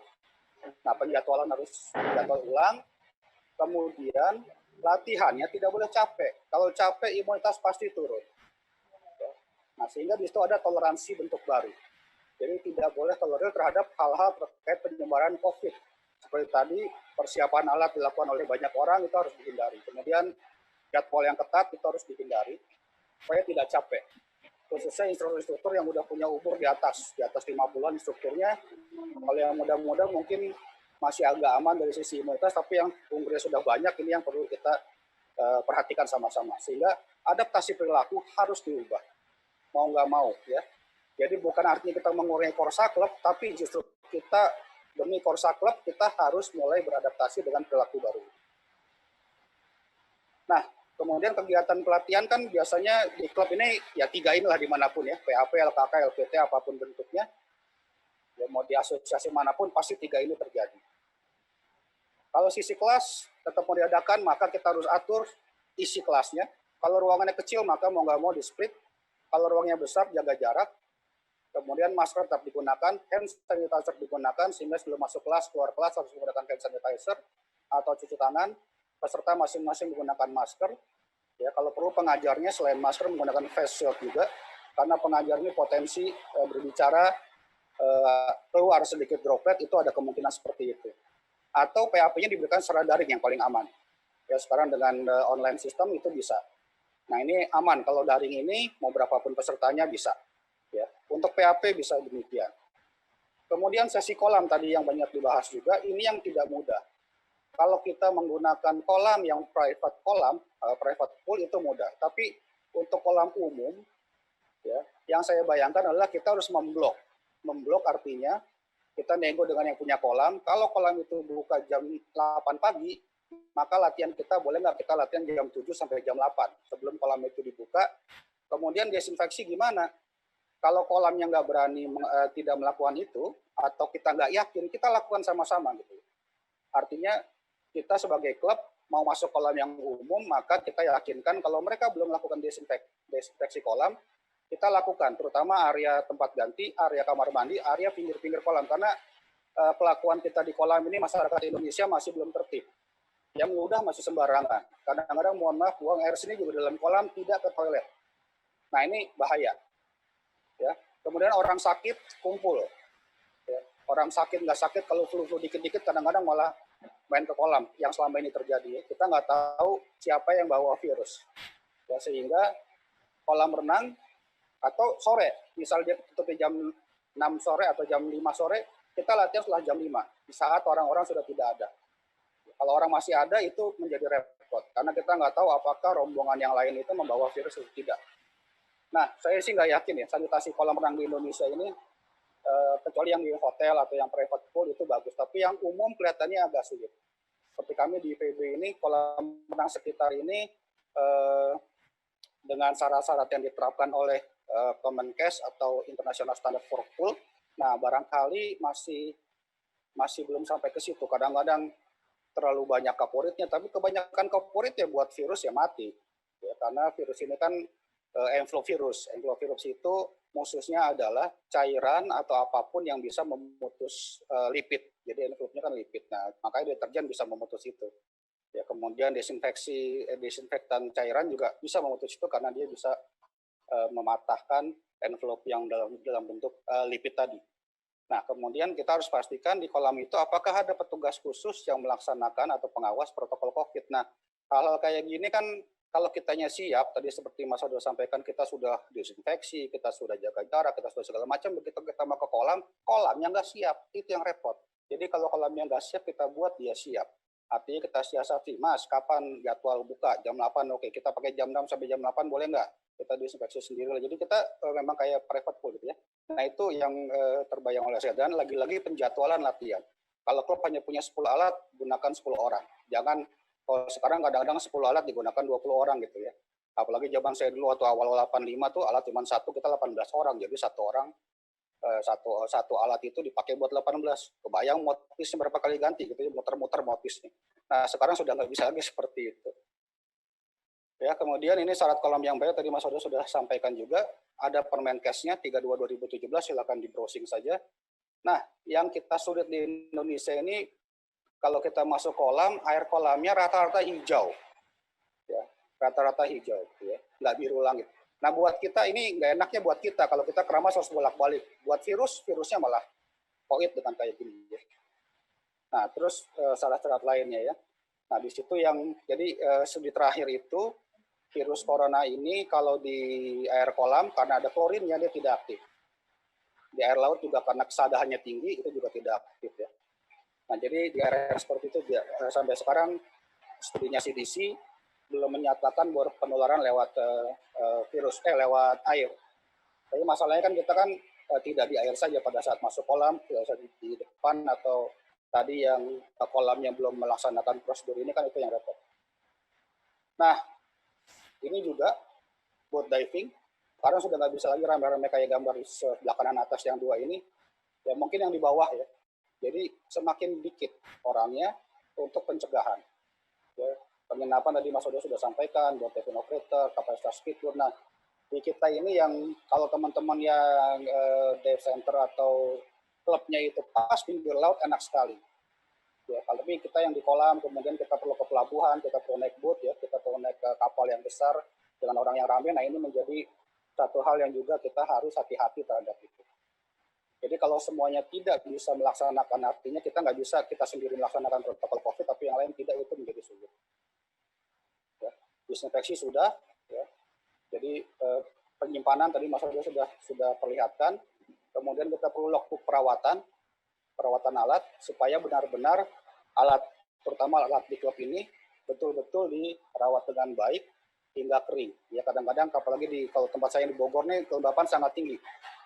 Nah, penjadwalan harus jadwal ulang, kemudian latihannya tidak boleh capek. Kalau capek, imunitas pasti turun. Nah, sehingga di situ ada toleransi bentuk baru. Jadi tidak boleh tolerir terhadap hal-hal terkait penyebaran COVID. Seperti tadi, persiapan alat dilakukan oleh banyak orang, itu harus dihindari. Kemudian jadwal yang ketat itu harus dihindari, supaya tidak capek. Khususnya instruktur-instruktur yang udah punya umur di atas 50-an instrukturnya. Kalau yang muda-muda mungkin masih agak aman dari sisi imunitas, tapi yang umurnya sudah banyak ini yang perlu kita perhatikan sama-sama. Sehingga adaptasi perilaku harus diubah, mau nggak mau ya. Jadi bukan artinya kita mengurangi korsa klub, tapi justru kita demi korsa klub kita harus mulai beradaptasi dengan perilaku baru. Nah, kemudian kegiatan pelatihan kan biasanya di klub ini ya 3 inilah dimanapun ya, PAP, LKK, LPT, apapun bentuknya. Ya, mau di asosiasi manapun pasti 3 ini terjadi. Kalau sisi kelas tetap mau diadakan, maka kita harus atur isi kelasnya. Kalau ruangannya kecil, maka mau nggak mau di split. Kalau ruangnya besar, jaga jarak. Kemudian masker tetap digunakan, hand sanitizer digunakan, sehingga sebelum masuk kelas, keluar kelas harus menggunakan hand sanitizer atau cuci tangan. Peserta masing-masing menggunakan masker. Ya, kalau perlu pengajarnya selain masker menggunakan face shield juga, karena pengajar ini potensi berbicara keluar sedikit droplet, itu ada kemungkinan seperti itu. Atau PAP-nya diberikan secara daring yang paling aman. Ya, sekarang dengan online system itu bisa. Nah, ini aman, kalau daring ini mau berapapun pesertanya bisa. Ya, untuk PAP bisa demikian. Kemudian sesi kolam tadi yang banyak dibahas juga, ini yang tidak mudah. Kalau kita menggunakan kolam yang private pool itu mudah. Tapi untuk kolam umum, ya, yang saya bayangkan adalah kita harus memblok. Memblok artinya kita nego dengan yang punya kolam. Kalau kolam itu buka jam 8 pagi, maka latihan kita boleh nggak kita latihan jam 7 sampai jam 8 sebelum kolam itu dibuka. Kemudian desinfeksi gimana? Kalau kolamnya nggak berani tidak melakukan itu, atau kita nggak yakin, kita lakukan sama-sama gitu. Artinya kita sebagai klub mau masuk kolam yang umum, maka kita yakinkan kalau mereka belum melakukan desinfeksi kolam, kita lakukan, terutama area tempat ganti, area kamar mandi, area pinggir-pinggir kolam, karena pelakuan kita di kolam ini masyarakat Indonesia masih belum tertib. Yang mudah masih sembarangan. Kadang-kadang mohon maaf, buang air sini juga dalam kolam, tidak ke toilet. Nah, ini bahaya. Ya. Kemudian orang sakit kumpul. Ya. Orang sakit nggak sakit, kalau flu-flu dikit-dikit kadang-kadang malah main ke kolam, yang selama ini terjadi. Kita nggak tahu siapa yang bawa virus. Ya, sehingga kolam renang Atau sore, misal dia tutup di jam 6 sore atau jam 5 sore, kita latihan setelah jam 5, di saat orang-orang sudah tidak ada. Kalau orang masih ada, itu menjadi repot, karena kita nggak tahu apakah rombongan yang lain itu membawa virus atau tidak. Nah, saya sih nggak yakin ya, sanitasi kolam renang di Indonesia ini, kecuali yang di hotel atau yang private pool itu bagus, tapi yang umum kelihatannya agak sulit. Seperti kami di IPB ini, kolam renang sekitar ini, dengan syarat-syarat yang diterapkan oleh Kemenkes atau International Standard for Pool, nah barangkali masih belum sampai ke situ. Kadang-kadang terlalu banyak kaporitnya, tapi kebanyakan kaporit ya buat virus ya mati. Ya, karena virus ini kan envelovirus. Envelovirus itu musuhnya adalah cairan atau apapun yang bisa memutus lipid. Jadi envelopnya kan lipid. Nah, makanya deterjen bisa memutus itu. Ya, kemudian desinfektan cairan juga bisa memutus itu karena dia bisa mematahkan envelope yang dalam bentuk lipid tadi. Nah, kemudian kita harus pastikan di kolam itu apakah ada petugas khusus yang melaksanakan atau pengawas protokol COVID. Nah, hal-hal kayak gini kan kalau kitanya siap, tadi seperti Mas Odo sampaikan, kita sudah desinfeksi, kita sudah jaga jarak, kita sudah segala macam, begitu kita mau ke kolam, kolamnya nggak siap, itu yang repot. Jadi kalau kolamnya nggak siap, kita buat dia siap. Artinya kita siasati, Mas, kapan jadwal buka? Jam 8, oke, kita pakai jam 6 sampai jam 8, boleh nggak? Kita desinfeksi sendiri. Jadi kita memang kayak private pool gitu ya. Nah, itu yang terbayang oleh saya. Dan lagi-lagi penjadwalan latihan. Kalau klub hanya punya 10 alat, gunakan 10 orang. Jangan, kalau sekarang kadang-kadang 10 alat digunakan 20 orang gitu ya. Apalagi zaman saya dulu atau awal-awal 85 tuh alat cuma satu, kita 18 orang. Jadi satu orang, satu alat itu dipakai buat 18. Kebayang motisnya berapa kali ganti gitu ya, muter-muter motisnya. Nah, sekarang sudah nggak bisa lagi seperti itu. Ya, kemudian ini syarat kolam yang baik, tadi Mas Odo sudah sampaikan juga, ada Permenkesnya 32/2017, silakan di browsing saja. Nah, yang kita sulit di Indonesia ini, kalau kita masuk kolam, air kolamnya rata-rata hijau. Ya, rata-rata hijau, ya, nggak biru langit. Nah, buat kita ini nggak enaknya buat kita, kalau kita keramas harus bolak-balik. Buat virusnya malah koit dengan kayak gini. Ya. Nah, terus syarat-syarat lainnya ya. Nah, di situ yang, jadi studi terakhir itu, virus corona ini kalau di air kolam, karena ada klorinnya, dia tidak aktif. Di air laut juga karena kesadahannya tinggi, itu juga tidak aktif ya. Nah, jadi di area seperti itu sampai sekarang studinya CDC belum menyatakan bahwa penularan lewat lewat air. Tapi masalahnya kan kita kan tidak di air saja pada saat masuk kolam, tidak saja di depan atau tadi yang kolamnya belum melaksanakan prosedur ini kan itu yang repot. Nah, ini juga buat diving, karena sudah nggak bisa lagi rame-rame kayak gambar di sebelah kanan atas yang dua ini, ya mungkin yang di bawah ya. Jadi semakin dikit orangnya untuk pencegahan. Ya, penginapan tadi Mas Odo sudah sampaikan, buat diving operator, kapasitas speedboat. Nah, di kita ini yang kalau teman-teman yang dive center atau klubnya itu pas pinggir laut enak sekali. Ya, kalau kita yang di kolam, kemudian kita perlu ke pelabuhan, kita perlu naik boat, ya, kita perlu naik ke kapal yang besar dengan orang yang ramai. Nah, ini menjadi satu hal yang juga kita harus hati-hati terhadap itu. Jadi kalau semuanya tidak bisa melaksanakan, artinya kita nggak bisa kita sendiri melaksanakan protokol COVID, tapi yang lain tidak, itu menjadi sulit. Ya, desinfeksi sudah, ya. Jadi penyimpanan tadi Mas Odo sudah perlihatkan. Kemudian kita perlu logbook perawatan alat supaya benar-benar alat, terutama alat di klub ini betul-betul dirawat dengan baik hingga kering. Ya, kadang-kadang apalagi kalau tempat saya di Bogor nih kelembapan sangat tinggi.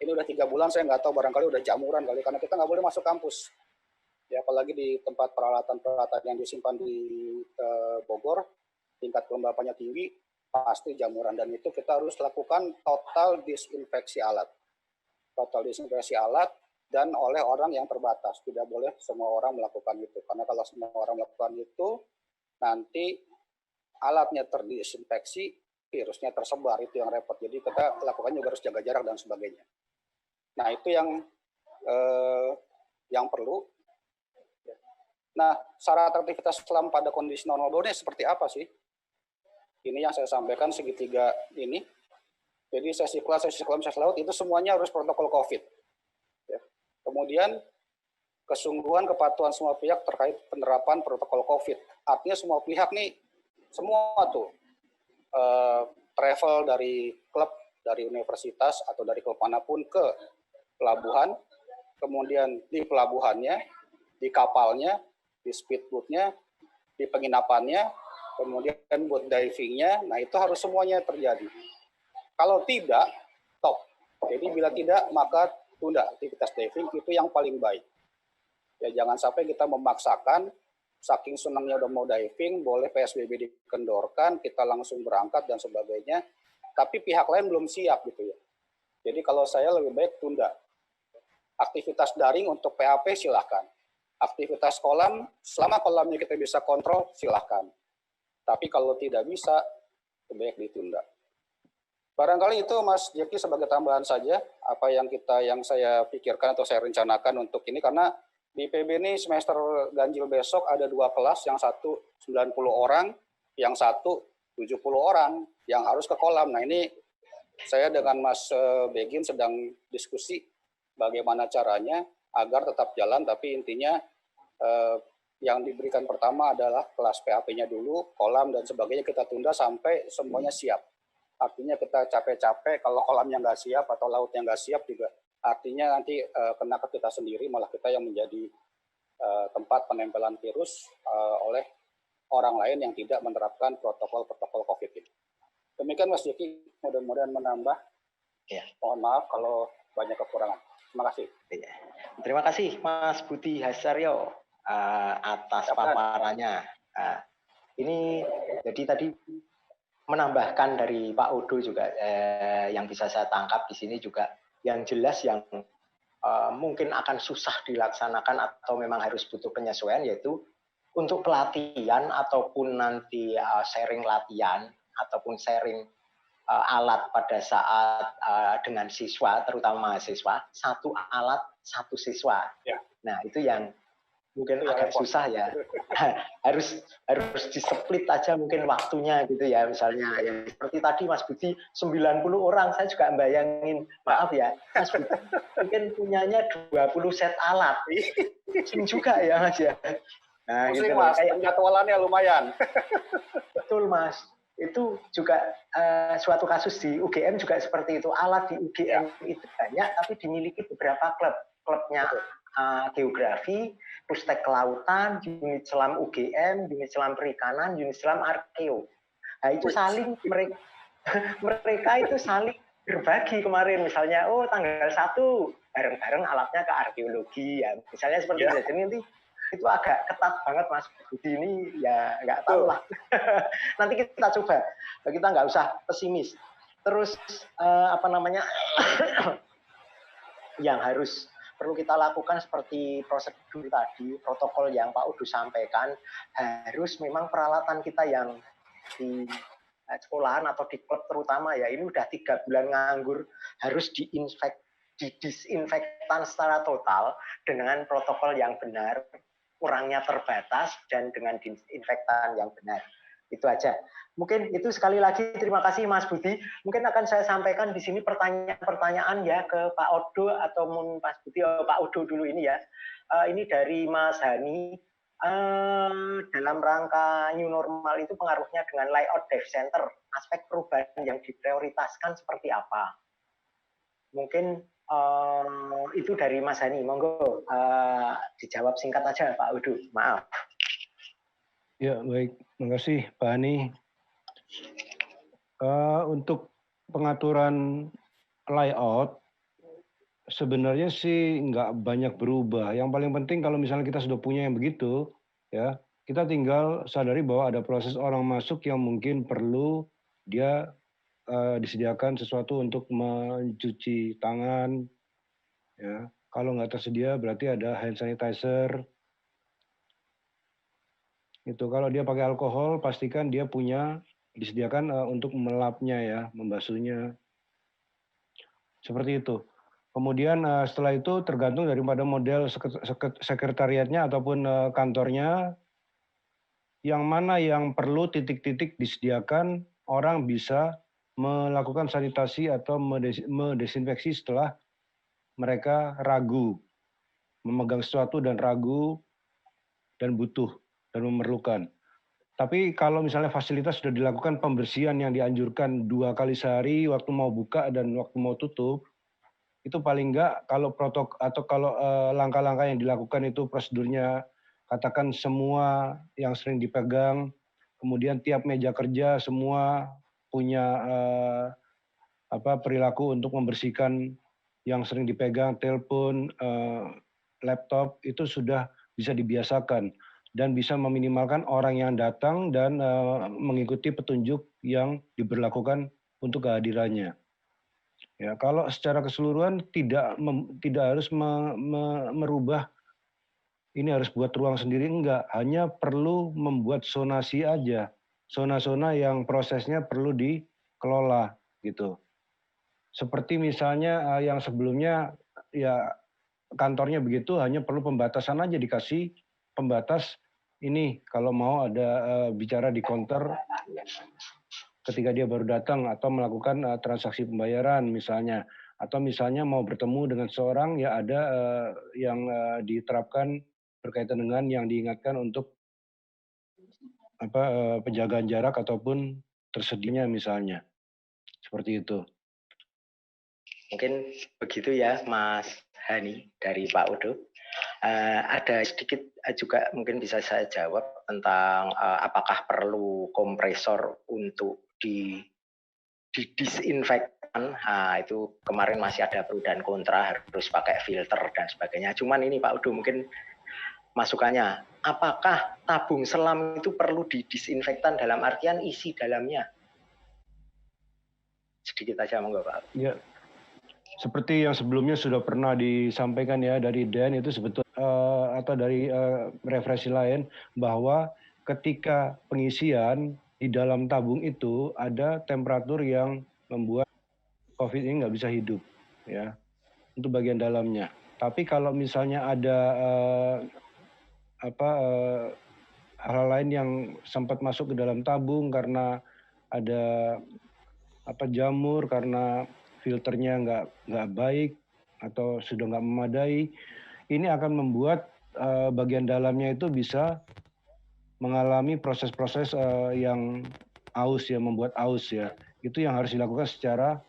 Ini udah 3 bulan saya nggak tahu, barangkali udah jamuran kali, karena kita nggak boleh masuk kampus. Ya, apalagi di tempat peralatan-peralatan yang disimpan di Bogor, tingkat kelembapannya tinggi, pasti jamuran, dan itu kita harus lakukan total disinfeksi alat. Total disinfeksi alat dan oleh orang yang terbatas. Tidak boleh semua orang melakukan itu. Karena kalau semua orang melakukan itu, nanti alatnya terdisinfeksi, virusnya tersebar, itu yang repot. Jadi kita lakukan juga harus jaga jarak dan sebagainya. Nah, itu yang perlu. Nah, syarat aktivitas selam pada kondisi normal ini seperti apa sih? Ini yang saya sampaikan segitiga ini. Jadi sesi kelas, sesi kolam, sesi laut itu semuanya harus protokol COVID. Ya. Kemudian kesungguhan kepatuhan semua pihak terkait penerapan protokol COVID. Artinya semua pihak nih, semua tuh travel dari klub dari universitas atau dari klub manapun ke pelabuhan, kemudian di pelabuhannya, di kapalnya, di speedboatnya, di penginapannya, kemudian boat divingnya, nah itu harus semuanya terjadi. Kalau tidak, stop. Jadi bila tidak, maka tunda aktivitas diving, itu yang paling baik. Ya jangan sampai kita memaksakan, saking senangnya udah mau diving, boleh PSBB dikendorkan, kita langsung berangkat dan sebagainya, tapi pihak lain belum siap gitu ya. Jadi kalau saya lebih baik tunda. Aktivitas daring untuk PAP silahkan. Aktivitas kolam, selama kolamnya kita bisa kontrol, silahkan. Tapi kalau tidak bisa, lebih baik ditunda. Barangkali itu Mas Jeki sebagai tambahan saja apa yang saya pikirkan atau saya rencanakan untuk ini, karena di PB ini semester ganjil besok ada 2 kelas, yang satu 90 orang, yang satu 70 orang yang harus ke kolam. Nah ini saya dengan Mas Begin sedang diskusi bagaimana caranya agar tetap jalan, tapi intinya yang diberikan pertama adalah kelas PAP-nya dulu, kolam dan sebagainya kita tunda sampai semuanya siap. Artinya kita capek-capek kalau kolamnya nggak siap atau lautnya nggak siap juga, artinya nanti kena ke kita sendiri, malah kita yang menjadi tempat penempelan virus oleh orang lain yang tidak menerapkan protokol-protokol COVID ini. Demikian Mas Jeki, mudah-mudahan menambah. Ya. Mohon maaf kalau banyak kekurangan. Terima kasih. Ya. Terima kasih Mas Budi Hasaryo atas paparannya. Ini jadi tadi menambahkan dari Pak Udo juga yang bisa saya tangkap di sini juga yang jelas yang mungkin akan susah dilaksanakan atau memang harus butuh penyesuaian, yaitu untuk pelatihan ataupun nanti sharing latihan ataupun sharing alat pada saat dengan siswa, terutama mahasiswa, satu alat satu siswa. Ya. Nah itu yang mungkin agak susah ya. harus di-split aja mungkin waktunya gitu ya, misalnya ya seperti tadi Mas Budi 90 orang, saya juga bayangin, maaf ya Mas Budi mungkin punyanya 20 set alat, pusing juga ya Mas ya. Nah, pusing gitu, Mas, penjadwalannya lumayan. Betul Mas, itu juga suatu kasus di UGM juga seperti itu. Alat di UGM itu banyak tapi dimiliki beberapa klubnya geografi, Pustek Kelautan, unit selam UGM, unit selam perikanan, unit selam arkeo. Nah itu saling mereka itu saling berbagi kemarin, misalnya tanggal 1 bareng-bareng alatnya ke arkeologi ya, misalnya seperti itu. Jadi nanti itu agak ketat banget Mas Budi ini ya, nggak tahu lah. Nanti kita coba, kita nggak usah pesimis. Terus yang harus perlu kita lakukan seperti prosedur tadi, protokol yang Pak Udo sampaikan, harus memang peralatan kita yang di sekolahan atau di klub terutama ya, ini udah 3 bulan nganggur, harus didisinfektan secara total dengan protokol yang benar, kurangnya terbatas, dan dengan disinfektan yang benar. Itu aja. Mungkin itu sekali lagi terima kasih Mas Budi. Mungkin akan saya sampaikan di sini pertanyaan ya ke Pak Udo atau Mas Budi. Pak Udo dulu ini ya. Ini dari Mas Hani. Dalam rangka new normal itu pengaruhnya dengan layout dive center, aspek perubahan yang diprioritaskan seperti apa? Mungkin itu dari Mas Hani. Monggo dijawab singkat aja Pak Udo. Maaf. Ya, baik. Terima kasih, Pak Hani. Untuk pengaturan layout, sebenarnya sih nggak banyak berubah. Yang paling penting kalau misalnya kita sudah punya yang begitu, ya kita tinggal sadari bahwa ada proses orang masuk yang mungkin perlu dia disediakan sesuatu untuk mencuci tangan. Ya, kalau nggak tersedia berarti ada hand sanitizer. Itu kalau dia pakai alkohol, pastikan dia punya disediakan untuk melapnya ya, membasuhnya. Seperti itu. Kemudian setelah itu tergantung daripada model sekretariatnya ataupun kantornya, yang mana yang perlu titik-titik disediakan, orang bisa melakukan sanitasi atau mendesinfeksi setelah mereka ragu, memegang sesuatu dan ragu dan butuh dan memerlukan. Tapi kalau misalnya fasilitas sudah dilakukan pembersihan yang dianjurkan 2 kali sehari waktu mau buka dan waktu mau tutup, itu paling enggak kalau langkah-langkah yang dilakukan itu prosedurnya katakan semua yang sering dipegang, kemudian tiap meja kerja semua punya perilaku untuk membersihkan yang sering dipegang, telepon, laptop itu sudah bisa dibiasakan dan bisa meminimalkan orang yang datang dan mengikuti petunjuk yang diberlakukan untuk kehadirannya. Ya, kalau secara keseluruhan tidak harus merubah ini harus buat ruang sendiri, enggak, hanya perlu membuat zonasi aja. Zona-zona yang prosesnya perlu dikelola gitu. Seperti misalnya yang sebelumnya ya kantornya begitu hanya perlu pembatasan aja, dikasih pembatas ini kalau mau ada bicara di counter ketika dia baru datang atau melakukan transaksi pembayaran misalnya, atau misalnya mau bertemu dengan seorang ya ada yang diterapkan berkaitan dengan yang diingatkan untuk penjagaan jarak ataupun tersedianya misalnya seperti itu. Mungkin begitu ya Mas Hani dari Pak Udo. Ada sedikit juga mungkin bisa saya jawab tentang apakah perlu kompresor untuk didisinfektan. Itu kemarin masih ada pro dan kontra, harus pakai filter dan sebagainya. Cuman ini Pak Udo mungkin masukannya, apakah tabung selam itu perlu didisinfektan dalam artian isi dalamnya? Sedikit aja monggo Pak. Ya. Seperti yang sebelumnya sudah pernah disampaikan ya dari Dan itu sebetulnya atau dari referensi lain bahwa ketika pengisian di dalam tabung itu ada temperatur yang membuat COVID ini nggak bisa hidup ya untuk bagian dalamnya. Tapi kalau misalnya ada hal lain yang sempat masuk ke dalam tabung karena ada jamur karena filternya nggak baik atau sudah nggak memadai, ini akan membuat bagian dalamnya itu bisa mengalami proses-proses yang aus ya, membuat aus ya. Itu yang harus dilakukan secara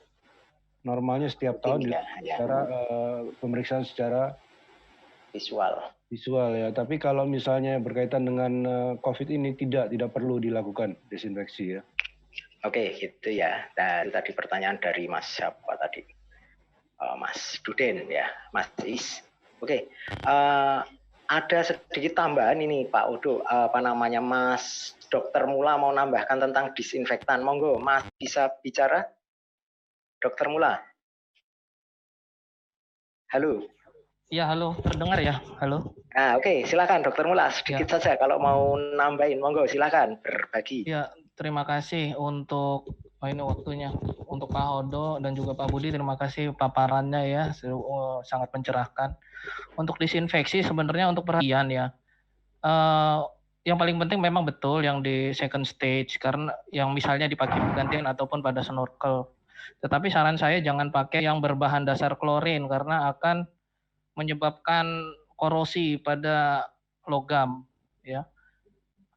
normalnya setiap tahun secara pemeriksaan secara visual ya. Tapi kalau misalnya berkaitan dengan COVID ini tidak perlu dilakukan desinfeksi ya. Oke, gitu ya. Dan tadi pertanyaan dari Mas siapa tadi? Mas Duden ya, Mas Is. Oke, ada sedikit tambahan ini Pak Udo. Mas Dokter Mula mau nambahkan tentang disinfektan. Monggo, Mas bisa bicara? Dokter Mula. Halo. Ya, halo. Terdengar ya? Halo. Oke, silakan Dokter Mula. Sedikit saja kalau mau nambahin. Monggo, silakan berbagi. Ya, terima kasih untuk ini waktunya. Untuk Pak Hodo dan juga Pak Budi, terima kasih paparannya ya. Sangat mencerahkan. Untuk disinfeksi sebenarnya untuk perhatian ya. Yang paling penting memang betul yang di second stage, karena yang misalnya dipakai penggantian ataupun pada snorkel. Tetapi saran saya jangan pakai yang berbahan dasar klorin karena akan menyebabkan korosi pada logam ya.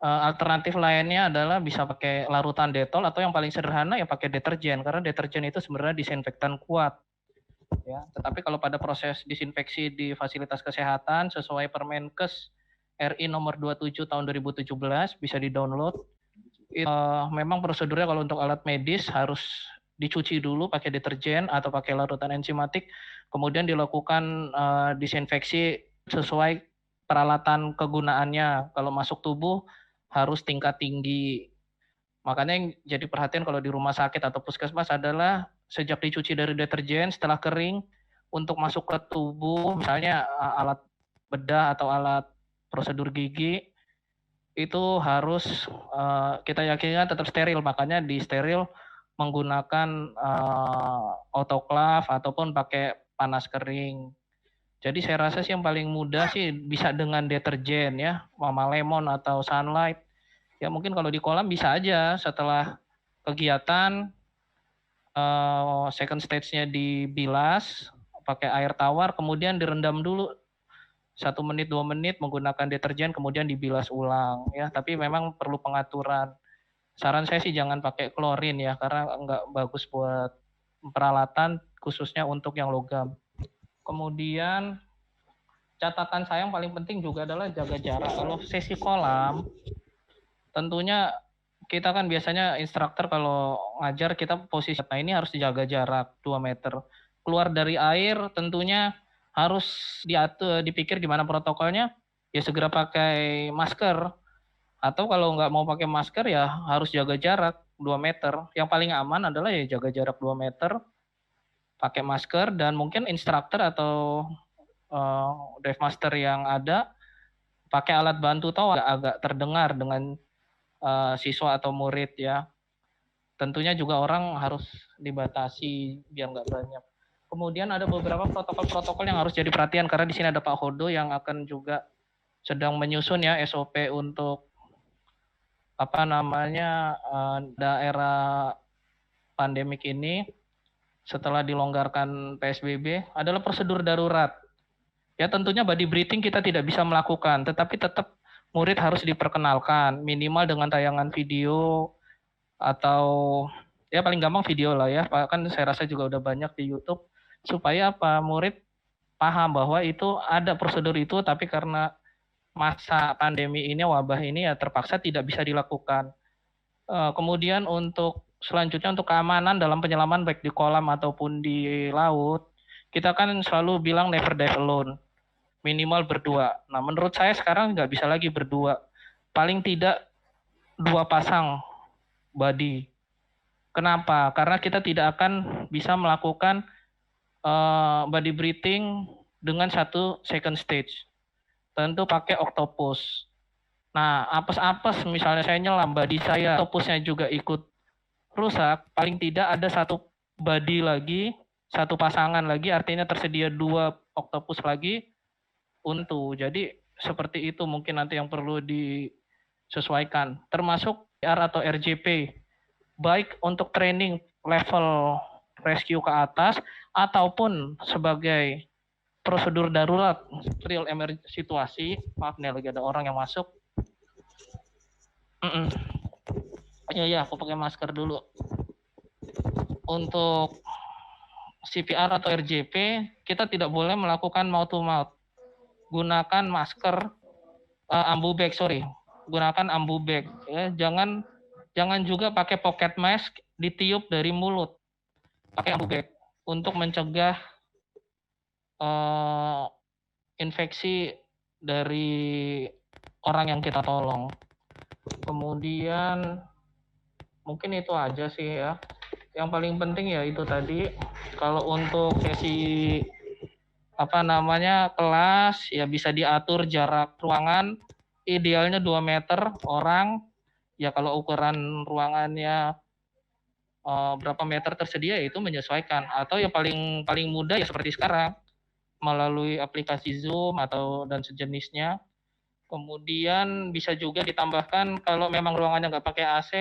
Alternatif lainnya adalah bisa pakai larutan detol atau yang paling sederhana ya pakai deterjen, karena deterjen itu sebenarnya disinfektan kuat ya. Tetapi kalau pada proses disinfeksi di fasilitas kesehatan sesuai Permenkes RI nomor 27 tahun 2017 bisa di-download. Memang prosedurnya kalau untuk alat medis harus dicuci dulu pakai deterjen atau pakai larutan enzimatik, kemudian dilakukan disinfeksi sesuai peralatan kegunaannya. Kalau masuk tubuh harus tingkat tinggi. Makanya yang jadi perhatian kalau di rumah sakit atau puskesmas adalah sejak dicuci dari deterjen, setelah kering, untuk masuk ke tubuh, misalnya alat bedah atau alat prosedur gigi, itu harus kita yakinkan tetap steril. Makanya di steril menggunakan autoclave ataupun pakai panas kering. Jadi saya rasa sih yang paling mudah sih bisa dengan deterjen ya, Mama Lemon atau Sunlight. Ya mungkin kalau di kolam bisa aja setelah kegiatan second stage-nya dibilas pakai air tawar, kemudian direndam dulu 1 menit 2 menit menggunakan deterjen kemudian dibilas ulang ya, tapi memang perlu pengaturan. Saran saya sih jangan pakai klorin ya, karena nggak bagus buat peralatan khususnya untuk yang logam. Kemudian catatan saya yang paling penting juga adalah jaga jarak. Kalau sesi kolam, tentunya kita kan biasanya instruktur kalau ngajar kita posisi, nah ini harus dijaga jarak 2 meter. Keluar dari air tentunya harus diatur, dipikir gimana protokolnya, ya segera pakai masker. Atau kalau nggak mau pakai masker ya harus jaga jarak 2 meter. Yang paling aman adalah ya jaga jarak 2 meter, pakai masker, dan mungkin instruktur atau dive master yang ada pakai alat bantu tahu agak terdengar dengan siswa atau murid ya. Tentunya juga orang harus dibatasi biar nggak banyak. Kemudian ada beberapa protokol-protokol yang harus jadi perhatian karena di sini ada Pak Hodo yang akan juga sedang menyusun ya SOP untuk apa namanya daerah pandemik ini setelah dilonggarkan PSBB adalah prosedur darurat. Ya tentunya body breathing kita tidak bisa melakukan, tetapi tetap murid harus diperkenalkan minimal dengan tayangan video atau ya paling gampang video lah ya, kan saya rasa juga udah banyak di YouTube, supaya apa murid paham bahwa itu ada prosedur itu, tapi karena masa pandemi ini, wabah ini ya terpaksa tidak bisa dilakukan. Kemudian untuk selanjutnya untuk keamanan dalam penyelaman baik di kolam ataupun di laut, kita kan selalu bilang never dive alone, minimal berdua. Nah menurut saya sekarang nggak bisa lagi berdua, paling tidak 2 pasang body. Kenapa? Karena kita tidak akan bisa melakukan body breathing dengan satu second stage. Tentu pakai octopus. Nah, apes-apes misalnya saya nyelam, body saya, octopusnya juga ikut rusak, paling tidak ada satu body lagi, satu pasangan lagi, artinya tersedia 2 octopus lagi untuk. Jadi seperti itu mungkin nanti yang perlu disesuaikan. Termasuk R atau RJP. Baik untuk training level rescue ke atas ataupun sebagai prosedur darurat real emergency situasi. Maaf nih lagi ada orang yang masuk. Iya, aku pakai masker dulu. Untuk CPR atau RJP kita tidak boleh melakukan mouth to mouth. Gunakan masker ambu bag, gunakan ambu bag ya. Jangan juga pakai pocket mask ditiup dari mulut. Pakai ambu bag untuk mencegah infeksi dari orang yang kita tolong. Kemudian mungkin itu aja sih ya. Yang paling penting ya itu tadi, kalau untuk sesi kelas ya bisa diatur jarak ruangan idealnya 2 meter orang. Ya kalau ukuran ruangannya berapa meter tersedia itu menyesuaikan, atau ya paling mudah ya seperti sekarang melalui aplikasi Zoom atau dan sejenisnya. Kemudian bisa juga ditambahkan kalau memang ruangannya nggak pakai AC,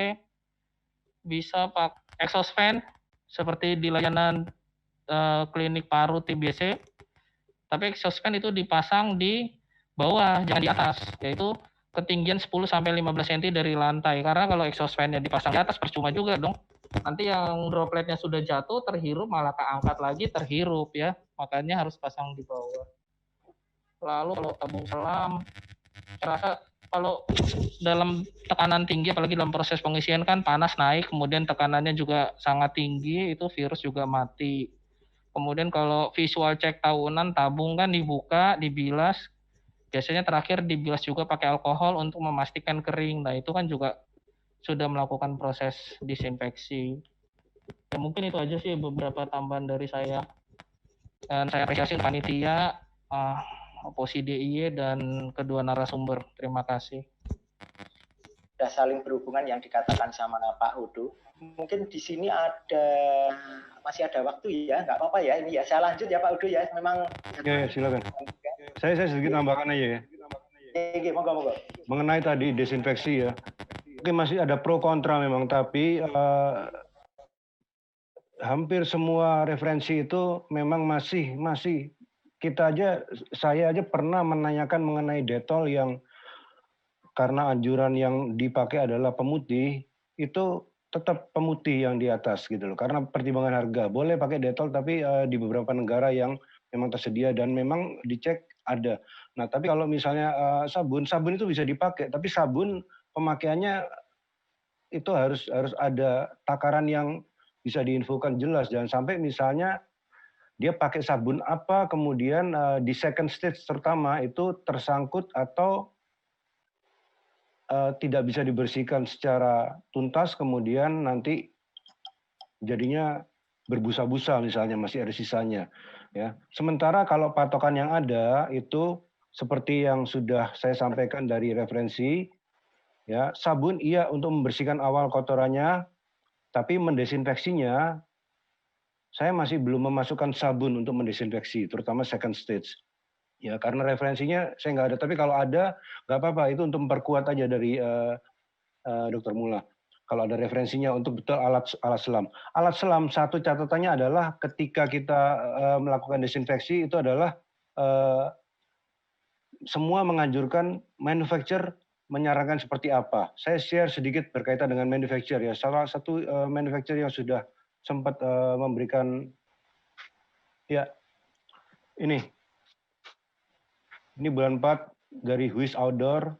bisa pakai exhaust fan seperti di layanan klinik paru TBC. Tapi exhaust fan itu dipasang di bawah, jangan di atas, yaitu ketinggian 10-15 cm dari lantai. Karena kalau exhaust fan-nya dipasang di atas percuma juga dong. Nanti yang dropletnya sudah jatuh terhirup malah keangkat lagi terhirup ya. Makanya harus pasang di bawah. Lalu kalau tabung selam, saya rasa kalau dalam tekanan tinggi, apalagi dalam proses pengisian kan panas naik, kemudian tekanannya juga sangat tinggi, itu virus juga mati. Kemudian kalau visual check tahunan, tabung kan dibuka, dibilas, biasanya terakhir dibilas juga pakai alkohol untuk memastikan kering. Nah itu kan juga sudah melakukan proses disinfeksi. Ya, mungkin itu aja sih beberapa tambahan dari saya. Dan saya apresiasi panitia, Posi DIY dan kedua narasumber. Terima kasih. Sudah saling berhubungan yang dikatakan sama Pak Hodo. Mungkin di sini masih ada waktu ya, nggak apa-apa ya ini ya. Saya lanjut ya Pak Hodo ya. Memang. Ya, silakan. Saya sedikit tambahkan aja ya. Oke, monggo. Mengenai tadi desinfeksi ya, mungkin masih ada pro kontra memang, tapi hampir semua referensi itu memang masih saya aja pernah menanyakan mengenai Dettol yang karena anjuran yang dipakai adalah pemutih, itu tetap pemutih yang di atas gitu loh. Karena pertimbangan harga, boleh pakai Dettol tapi di beberapa negara yang memang tersedia dan memang dicek ada. Nah, tapi kalau misalnya sabun itu bisa dipakai, tapi sabun pemakaiannya itu harus ada takaran yang bisa diinfokan jelas. Jangan sampai misalnya dia pakai sabun apa, kemudian di second stage terutama itu tersangkut atau tidak bisa dibersihkan secara tuntas, kemudian nanti jadinya berbusa-busa misalnya, masih ada sisanya. Ya. Sementara kalau patokan yang ada itu seperti yang sudah saya sampaikan dari referensi, ya sabun iya untuk membersihkan awal kotorannya, tapi mendesinfeksinya saya masih belum memasukkan sabun untuk mendesinfeksi, terutama second stage. Ya, karena referensinya saya nggak ada. Tapi kalau ada, nggak apa-apa. Itu untuk memperkuat aja dari Dokter Mula. Kalau ada referensinya untuk betul alat selam. Alat selam satu catatannya adalah ketika kita melakukan desinfeksi itu adalah semua menganjurkan manufacturer menyarankan seperti apa. Saya share sedikit berkaitan dengan manufacturer ya. Salah satu manufacturer yang sudah sempat memberikan ya ini bulan 4 dari Huis Outdoor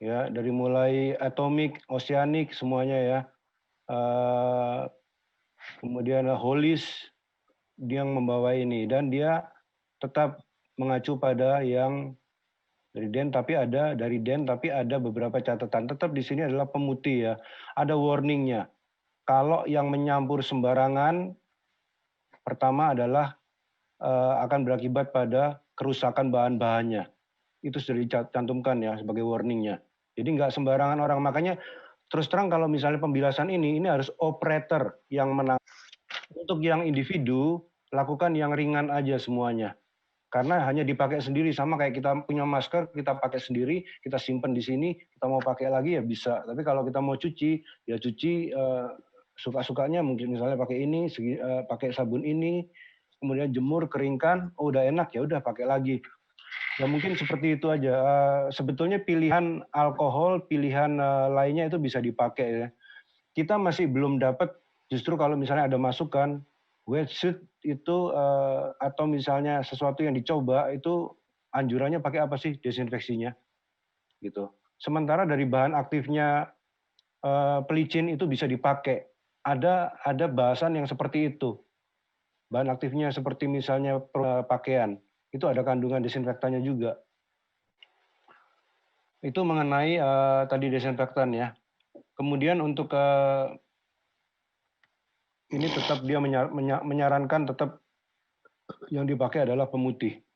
ya, dari mulai Atomic, Oceanic semuanya ya. Kemudian Holis dia yang membawa ini dan dia tetap mengacu pada yang dari Den tapi ada beberapa catatan. Tetap di sini adalah pemutih ya. Ada warningnya. Kalau yang menyampur sembarangan pertama adalah akan berakibat pada kerusakan bahan-bahannya. Itu sudah dicantumkan ya sebagai warningnya. Jadi nggak sembarangan orang. Makanya terus terang kalau misalnya pembilasan ini harus operator yang menang. Untuk yang individu, lakukan yang ringan aja semuanya. Karena hanya dipakai sendiri, sama kayak kita punya masker, kita pakai sendiri, kita simpan di sini, kita mau pakai lagi ya bisa. Tapi kalau kita mau cuci, ya cuci suka-sukanya, mungkin misalnya pakai ini, pakai sabun ini, kemudian jemur, keringkan, oh udah enak ya udah pakai lagi. Ya mungkin seperti itu aja. Sebetulnya pilihan alkohol, pilihan lainnya itu bisa dipakai ya. Kita masih belum dapat, justru kalau misalnya ada masukan, wetsuit itu atau misalnya sesuatu yang dicoba itu anjurannya pakai apa sih desinfeksinya gitu. Sementara dari bahan aktifnya pelicin itu bisa dipakai. Ada bahasan yang seperti itu. Bahan aktifnya seperti misalnya pakaian, itu ada kandungan desinfektannya juga. Itu mengenai tadi desinfektan ya. Kemudian untuk ini tetap dia menyarankan tetap yang dipakai adalah pemutih.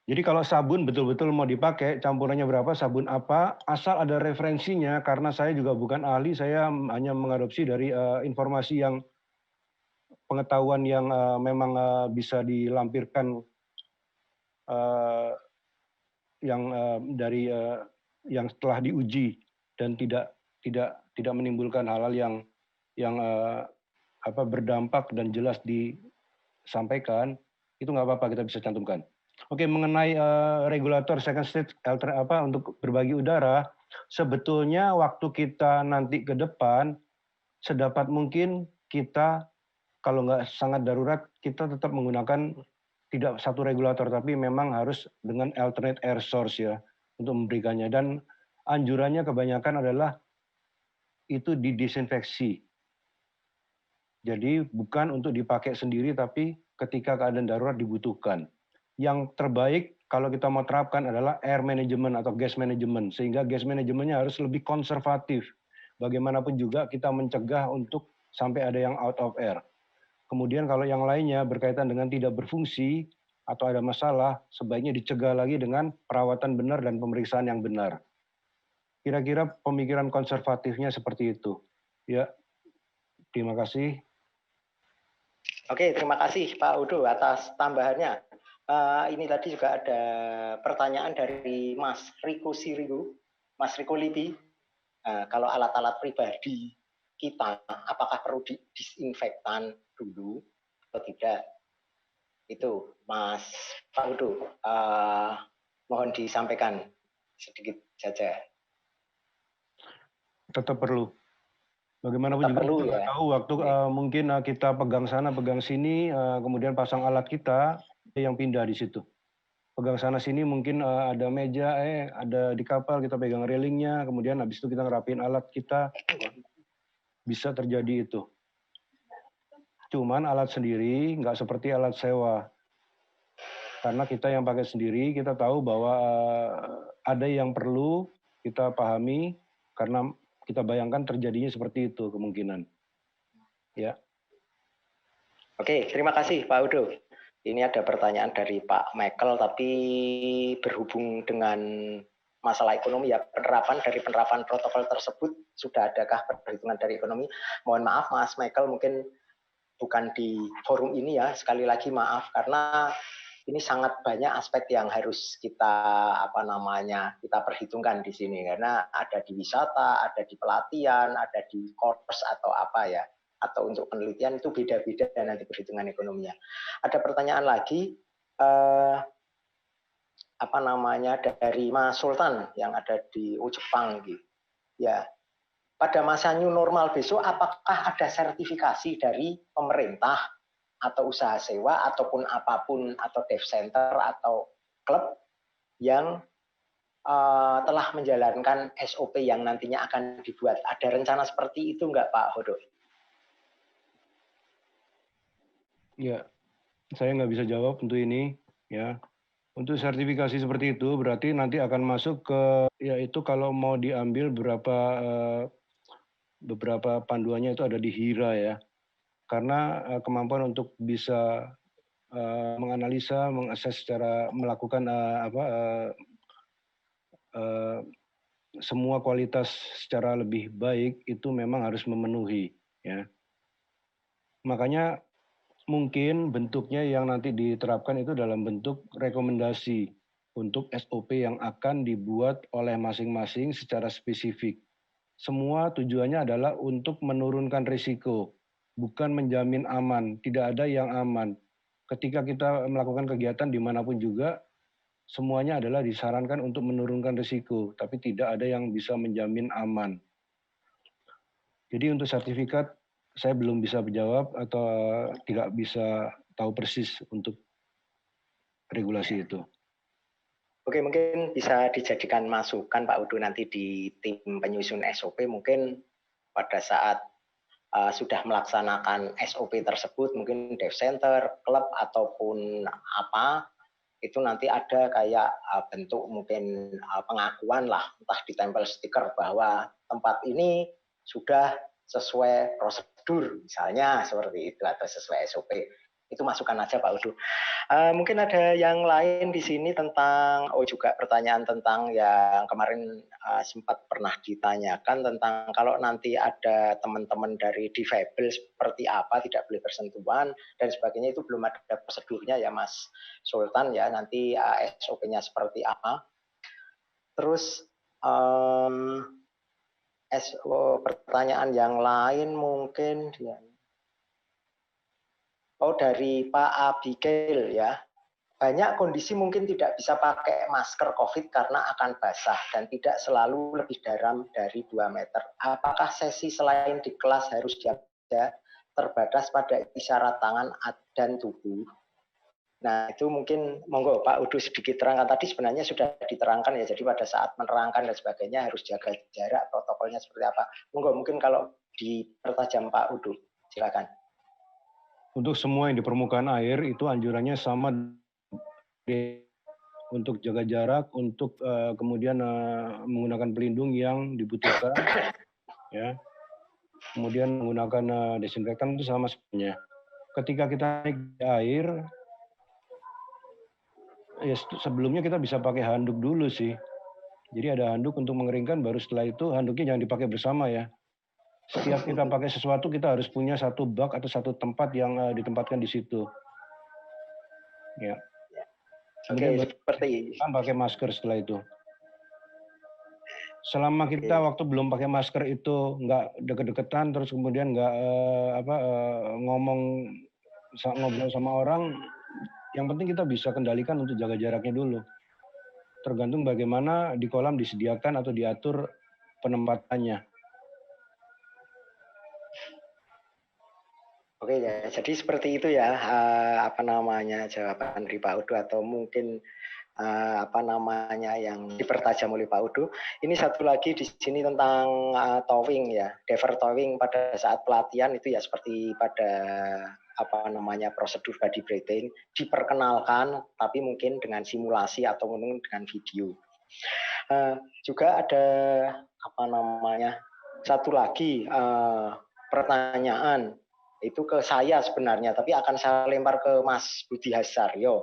Jadi kalau sabun betul-betul mau dipakai, campurannya berapa, sabun apa, asal ada referensinya, karena saya juga bukan ahli, saya hanya mengadopsi dari informasi yang pengetahuan yang memang bisa dilampirkan yang dari yang telah diuji dan tidak menimbulkan hal-hal yang berdampak dan jelas disampaikan, itu nggak apa-apa, kita bisa cantumkan. Oke, mengenai regulator second stage untuk berbagi udara, sebetulnya waktu kita nanti ke depan, sedapat mungkin kita kalau nggak sangat darurat, kita tetap menggunakan tidak satu regulator, tapi memang harus dengan alternate air source ya untuk memberikannya. Dan anjurannya kebanyakan adalah itu didesinfeksi. Jadi bukan untuk dipakai sendiri, tapi ketika keadaan darurat dibutuhkan. Yang terbaik kalau kita mau terapkan adalah air management atau gas management, sehingga gas manajemennya harus lebih konservatif. Bagaimanapun juga kita mencegah untuk sampai ada yang out of air. Kemudian kalau yang lainnya berkaitan dengan tidak berfungsi atau ada masalah, sebaiknya dicegah lagi dengan perawatan benar dan pemeriksaan yang benar. Kira-kira pemikiran konservatifnya seperti itu. Ya, terima kasih. Oke, terima kasih Pak Udo atas tambahannya. Ini tadi juga ada pertanyaan dari Mas Riko Sirigu, Mas Riko Lipi. Kalau alat-alat pribadi kita, apakah perlu disinfektan dulu atau tidak? Itu Mas Pak Udu, mohon disampaikan sedikit saja. Tetap perlu. Bagaimanapun Tetap juga perlu kita nggak ya. tahu waktu mungkin kita pegang sana, pegang sini, kemudian pasang alat kita yang pindah di situ. Pegang sana sini mungkin ada meja, ada di kapal kita pegang railingnya, kemudian habis itu kita ngerapiin alat kita, bisa terjadi itu. Cuman alat sendiri nggak seperti alat sewa. Karena kita yang pakai sendiri, kita tahu bahwa ada yang perlu kita pahami, karena kita bayangkan terjadinya seperti itu kemungkinan. Ya. Oke, terima kasih Pak Udo. Ini ada pertanyaan dari Pak Michael, tapi berhubung dengan masalah ekonomi ya, penerapan protokol tersebut sudah adakah perhitungan dari ekonomi? Mohon maaf Mas Michael, mungkin bukan di forum ini ya, sekali lagi maaf karena ini sangat banyak aspek yang harus kita kita perhitungkan di sini, karena ada di wisata, ada di pelatihan, ada di course atau apa ya, atau untuk penelitian itu beda-beda nanti perhitungan ekonominya. Ada pertanyaan lagi dari Mas Sultan yang ada di Jepang gitu. Ya, pada masa new normal besok, apakah ada sertifikasi dari pemerintah atau usaha sewa ataupun apapun atau dev center atau klub yang telah menjalankan SOP yang nantinya akan dibuat? Ada rencana seperti itu enggak Pak Hodo? Ya, saya nggak bisa jawab untuk ini. Ya, untuk sertifikasi seperti itu berarti nanti akan masuk ke, yaitu kalau mau diambil beberapa panduannya itu ada di HIRA ya, karena kemampuan untuk bisa menganalisa, mengakses melakukan semua kualitas secara lebih baik itu memang harus memenuhi ya. Makanya mungkin bentuknya yang nanti diterapkan itu dalam bentuk rekomendasi untuk SOP yang akan dibuat oleh masing-masing secara spesifik. Semua tujuannya adalah untuk menurunkan risiko, bukan menjamin aman. Tidak ada yang aman. Ketika kita melakukan kegiatan dimanapun juga, semuanya adalah disarankan untuk menurunkan risiko, tapi tidak ada yang bisa menjamin aman. Jadi untuk sertifikat, saya belum bisa menjawab atau tidak bisa tahu persis untuk regulasi itu. Oke, mungkin bisa dijadikan masukan Pak Udo nanti di tim penyusun SOP, mungkin pada saat sudah melaksanakan SOP tersebut, mungkin dev center, klub ataupun apa, itu nanti ada kayak bentuk mungkin pengakuan lah, entah ditempel stiker bahwa tempat ini sudah sesuai prosedur, misalnya seperti itu, atau sesuai SOP. Itu masukan aja Pak Udo. Mungkin ada yang lain di sini tentang, juga pertanyaan tentang yang kemarin sempat pernah ditanyakan tentang kalau nanti ada teman-teman dari difabel seperti apa, tidak boleh bersentuhan dan sebagainya, itu belum ada prosedurnya ya Mas Sultan ya, nanti SOP-nya seperti apa. Terus pertanyaan yang lain mungkin dari Pak Abigail ya. Banyak kondisi mungkin tidak bisa pakai masker COVID karena akan basah dan tidak selalu lebih dalam dari 2 meter. Apakah sesi selain di kelas harus dijaga terbatas pada isyarat tangan dan tubuh? Nah, itu mungkin monggo Pak Udu sedikit terangkan. Tadi sebenarnya sudah diterangkan ya, jadi pada saat menerangkan dan sebagainya harus jaga jarak, protokolnya seperti apa. Monggo mungkin kalau dipertajam Pak Udu, silakan. Untuk semua yang di permukaan air itu anjurannya sama, untuk jaga jarak, untuk kemudian menggunakan pelindung yang dibutuhkan, ya. Kemudian menggunakan desinfektan itu sama sebenarnya. Ketika kita naik di air, ya sebelumnya kita bisa pakai handuk dulu sih. Jadi ada handuk untuk mengeringkan, baru setelah itu handuknya jangan dipakai bersama ya. Setiap kita pakai sesuatu, kita harus punya satu bak atau satu tempat yang ditempatkan di situ. Ya. Oke, seperti pakai masker setelah itu. Selama kita waktu belum pakai masker itu nggak deket-deketan, terus kemudian nggak ngobrol sama orang, Yang penting kita bisa kendalikan untuk jaga jaraknya dulu. Tergantung bagaimana di kolam disediakan atau diatur penempatannya. Oke ya, jadi seperti itu ya, jawaban dari Pak Udo, atau mungkin yang dipertajam oleh Pak Udo. Ini satu lagi di sini tentang towing ya, diver towing pada saat pelatihan itu ya, seperti pada prosedur body breathing diperkenalkan, tapi mungkin dengan simulasi atau mungkin dengan video. Juga ada satu lagi pertanyaan itu ke saya sebenarnya, tapi akan saya lempar ke Mas Budi Hasaryo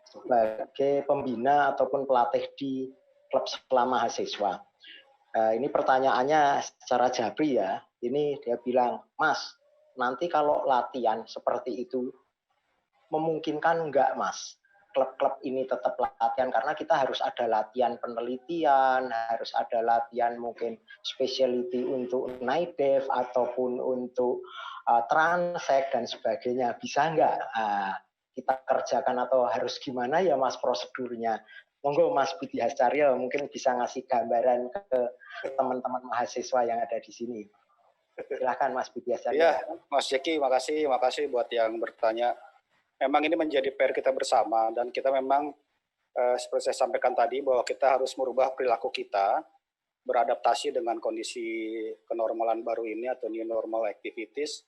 sebagai pembina ataupun pelatih di klub sekolah mahasiswa. Ini pertanyaannya secara jabri ya. Ini dia bilang, Mas, nanti kalau latihan seperti itu memungkinkan enggak, Mas? Klub-klub ini tetap latihan, karena kita harus ada latihan penelitian, harus ada latihan mungkin specialty untuk night dive ataupun untuk transek dan sebagainya. Bisa enggak kita kerjakan atau harus gimana ya Mas prosedurnya? Monggo Mas Budi Hasaryo mungkin bisa ngasih gambaran ke teman-teman mahasiswa yang ada di sini. Silakan Mas Budi Hasaryo. Ya, Mas Jeki, makasih buat yang bertanya. Memang ini menjadi PR kita bersama, dan kita memang seperti saya sampaikan tadi bahwa kita harus merubah perilaku kita, beradaptasi dengan kondisi kenormalan baru ini atau new normal activities,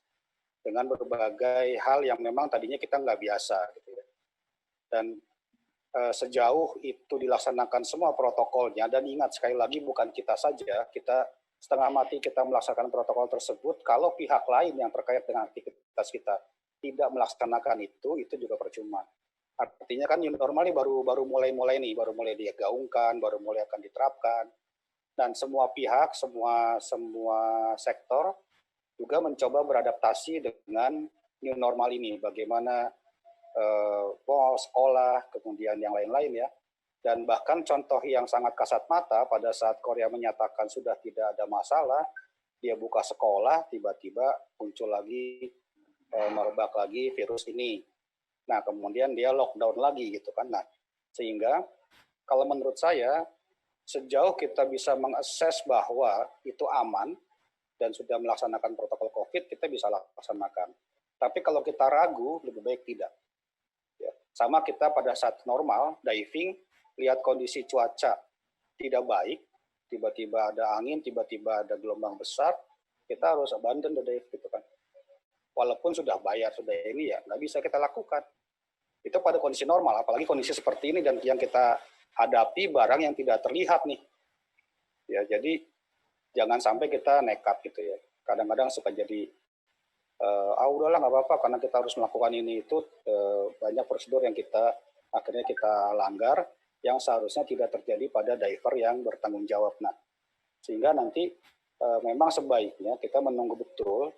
dengan berbagai hal yang memang tadinya kita nggak biasa. Gitu ya. Dan sejauh itu dilaksanakan semua protokolnya, dan ingat sekali lagi bukan kita saja, kita setengah mati kita melaksanakan protokol tersebut, kalau pihak lain yang terkait dengan aktivitas kita tidak melaksanakan itu juga percuma. Artinya kan new normal ini baru mulai nih, baru mulai digaungkan, baru mulai akan diterapkan, dan semua pihak, semua sektor juga mencoba beradaptasi dengan new normal ini, bagaimana mall, sekolah, kemudian yang lain-lain ya. Dan bahkan contoh yang sangat kasat mata, pada saat Korea menyatakan sudah tidak ada masalah, dia buka sekolah, tiba-tiba muncul lagi, merebak lagi virus ini. Nah, kemudian dia lockdown lagi gitu kan. Nah, sehingga kalau menurut saya, sejauh kita bisa mengakses bahwa itu aman dan sudah melaksanakan protokol COVID, kita bisa laksanakan. Tapi kalau kita ragu, lebih baik tidak. Ya. Sama kita pada saat normal, diving, lihat kondisi cuaca tidak baik, tiba-tiba ada angin, tiba-tiba ada gelombang besar, kita harus abandon the dive gitu kan. Walaupun sudah bayar, sudah ini ya, nggak bisa kita lakukan. Itu pada kondisi normal, apalagi kondisi seperti ini dan yang kita hadapi barang yang tidak terlihat nih. Ya, jadi jangan sampai kita nekat gitu ya. Kadang-kadang suka jadi, udahlah nggak apa-apa karena kita harus melakukan ini itu, banyak prosedur yang akhirnya kita langgar, yang seharusnya tidak terjadi pada diver yang bertanggung jawab. Nah, sehingga nanti memang sebaiknya kita menunggu betul.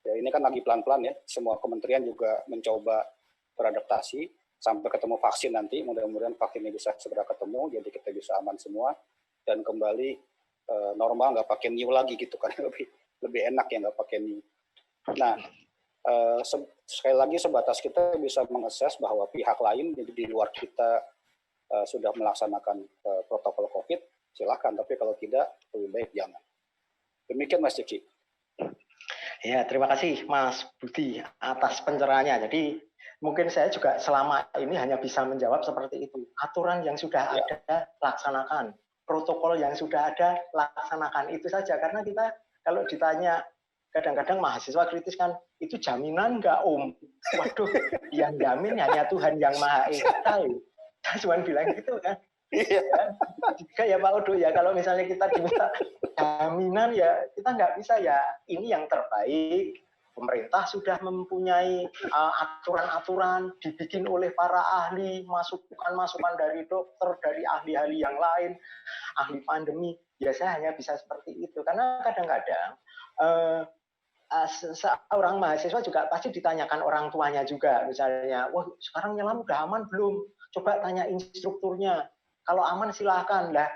Ya, ini kan lagi pelan-pelan ya, semua kementerian juga mencoba beradaptasi sampai ketemu vaksin nanti, mudah-mudahan vaksinnya bisa segera ketemu, jadi kita bisa aman semua dan kembali normal, nggak pakai new lagi gitu kan, lebih enak ya nggak pakai new. Nah, sekali lagi sebatas kita bisa mengakses bahwa pihak lain jadi di luar kita sudah melaksanakan protokol COVID, silakan, tapi kalau tidak lebih baik jangan. Demikian Mas Jeki. Ya, terima kasih Mas Budi atas pencerahannya. Jadi mungkin saya juga selama ini hanya bisa menjawab seperti itu. Aturan yang sudah ada, laksanakan. Protokol yang sudah ada, laksanakan. Itu saja, karena kita kalau ditanya, kadang-kadang mahasiswa kritis kan, itu jaminan nggak Om? Waduh, yang jamin hanya Tuhan Yang Maha Esa. Saya cuma bilang gitu kan. Iya. Juga ya Pak Udo ya, kalau misalnya kita diminta jaminan ya kita nggak bisa ya. Ini yang terbaik. Pemerintah sudah mempunyai aturan-aturan dibikin oleh para ahli, masukan-masukan dari dokter, dari ahli-ahli yang lain, ahli pandemi. Ya saya hanya bisa seperti itu. Karena kadang-kadang seorang mahasiswa juga pasti ditanyakan orang tuanya juga. Misalnya, wah sekarang nyelam udah aman belum? Coba tanya instrukturnya. Kalau aman silahkan lah.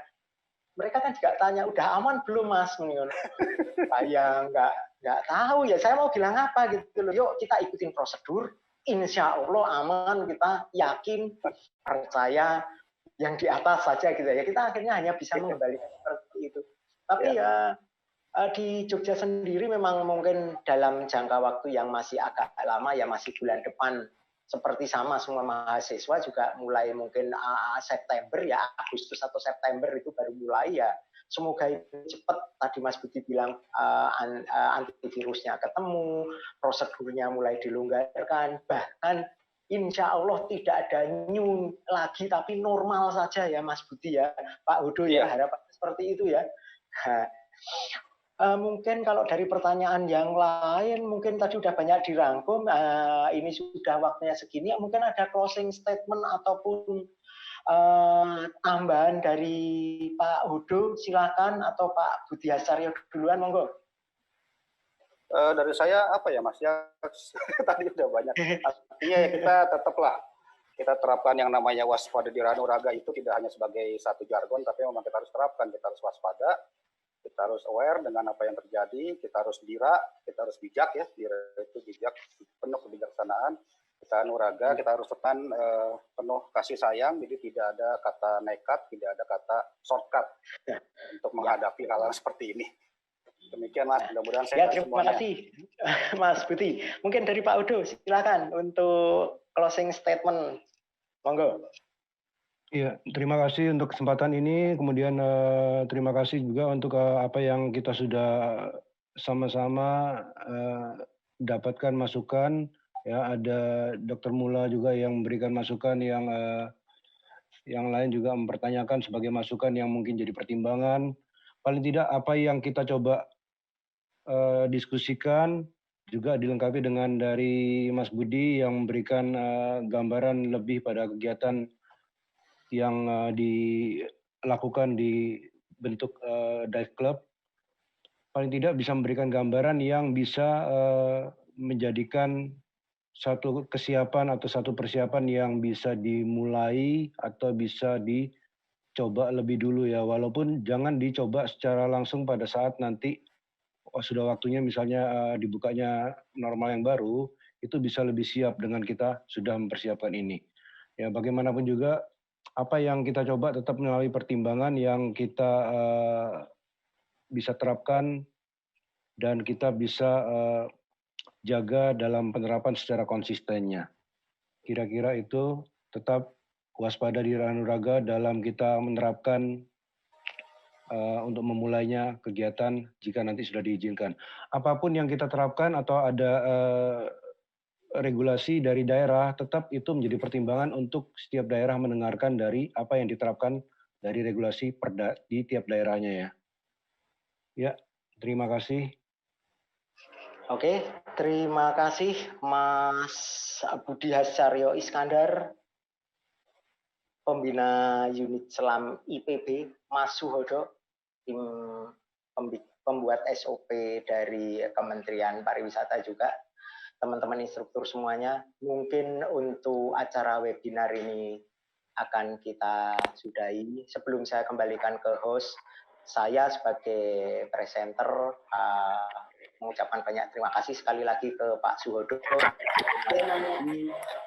Mereka kan juga tanya, udah aman belum Mas? Saya nggak tahu ya. Saya mau bilang apa gitu loh. Yuk kita ikutin prosedur. insya Allah aman, kita yakin, percaya yang di atas saja gitu ya. Kita akhirnya hanya bisa mengembalikan seperti itu. Tapi ya di Jogja sendiri memang mungkin dalam jangka waktu yang masih agak lama, ya masih bulan depan, seperti sama semua mahasiswa juga mulai mungkin September ya, Agustus atau September itu baru mulai ya. Semoga itu cepat. Tadi Mas Budi bilang antivirusnya ketemu, prosedurnya mulai dilonggarkan, bahkan insya Allah tidak ada new lagi, tapi normal saja ya Mas Budi ya, Pak Hudo ya, harapan seperti itu ya. Mungkin kalau dari pertanyaan yang lain, mungkin tadi udah banyak dirangkum, ini sudah waktunya segini, mungkin ada closing statement ataupun tambahan dari Pak Hudo, silakan, atau Pak Budi Hasaryo duluan, monggo. Dari saya apa ya Mas ya, tadi udah banyak. Artinya ya kita tetaplah kita terapkan yang namanya waspada di Ranuraga itu tidak hanya sebagai satu jargon, tapi memang kita harus terapkan, kita harus waspada, kita harus aware dengan apa yang terjadi, kita harus dira, kita harus bijak ya, dira itu bijak, penuh kebijaksanaan, kita nuraga, kita harus tekan penuh kasih sayang, jadi tidak ada kata nekat, tidak ada kata shortcut untuk menghadapi hal-hal seperti ini. Demikian Mas, mudah-mudahan saya terima kasih Mas Budi. Mungkin dari Pak Hudo, silakan untuk closing statement, monggo. Iya, terima kasih untuk kesempatan ini. Kemudian terima kasih juga untuk apa yang kita sudah sama-sama dapatkan masukan. Ya, ada Dr. Mula juga yang memberikan masukan, yang lain juga mempertanyakan sebagai masukan yang mungkin jadi pertimbangan. Paling tidak apa yang kita coba diskusikan juga dilengkapi dengan dari Mas Budi yang memberikan gambaran lebih pada kegiatan yang dilakukan di bentuk dive club, paling tidak bisa memberikan gambaran yang bisa menjadikan satu kesiapan atau satu persiapan yang bisa dimulai atau bisa dicoba lebih dulu ya, walaupun jangan dicoba secara langsung pada saat nanti sudah waktunya misalnya dibukanya normal yang baru, itu bisa lebih siap dengan kita sudah mempersiapkan ini. Ya, bagaimanapun juga apa yang kita coba tetap melalui pertimbangan yang kita bisa terapkan dan kita bisa jaga dalam penerapan secara konsistennya. Kira-kira itu tetap waspada di Ranuraga dalam kita menerapkan untuk memulainya kegiatan jika nanti sudah diizinkan. Apapun yang kita terapkan atau ada regulasi dari daerah, tetap itu menjadi pertimbangan untuk setiap daerah mendengarkan dari apa yang diterapkan dari regulasi perda di tiap daerahnya ya. Ya, terima kasih. Oke, terima kasih Mas Budi Hasaryo Iskandar, Pembina Unit Selam IPB, Mas Suhodo, tim pembuat SOP dari Kementerian Pariwisata juga, teman-teman instruktur semuanya. Mungkin untuk acara webinar ini akan kita sudahi. Sebelum saya kembalikan ke host, saya sebagai presenter mengucapkan banyak terima kasih sekali lagi ke Pak Suhodo,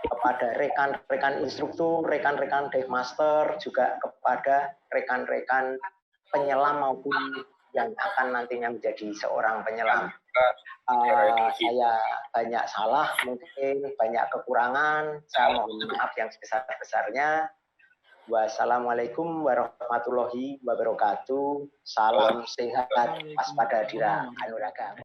kepada rekan-rekan instruktur, rekan-rekan dive master, juga kepada rekan-rekan penyelam maupun yang akan nantinya menjadi seorang penyelam. Saya banyak salah, mungkin banyak kekurangan, saya mohon maaf yang sebesar-besarnya. Wassalamualaikum warahmatullahi wabarakatuh. Salam sehat, waspada di Ranuraga.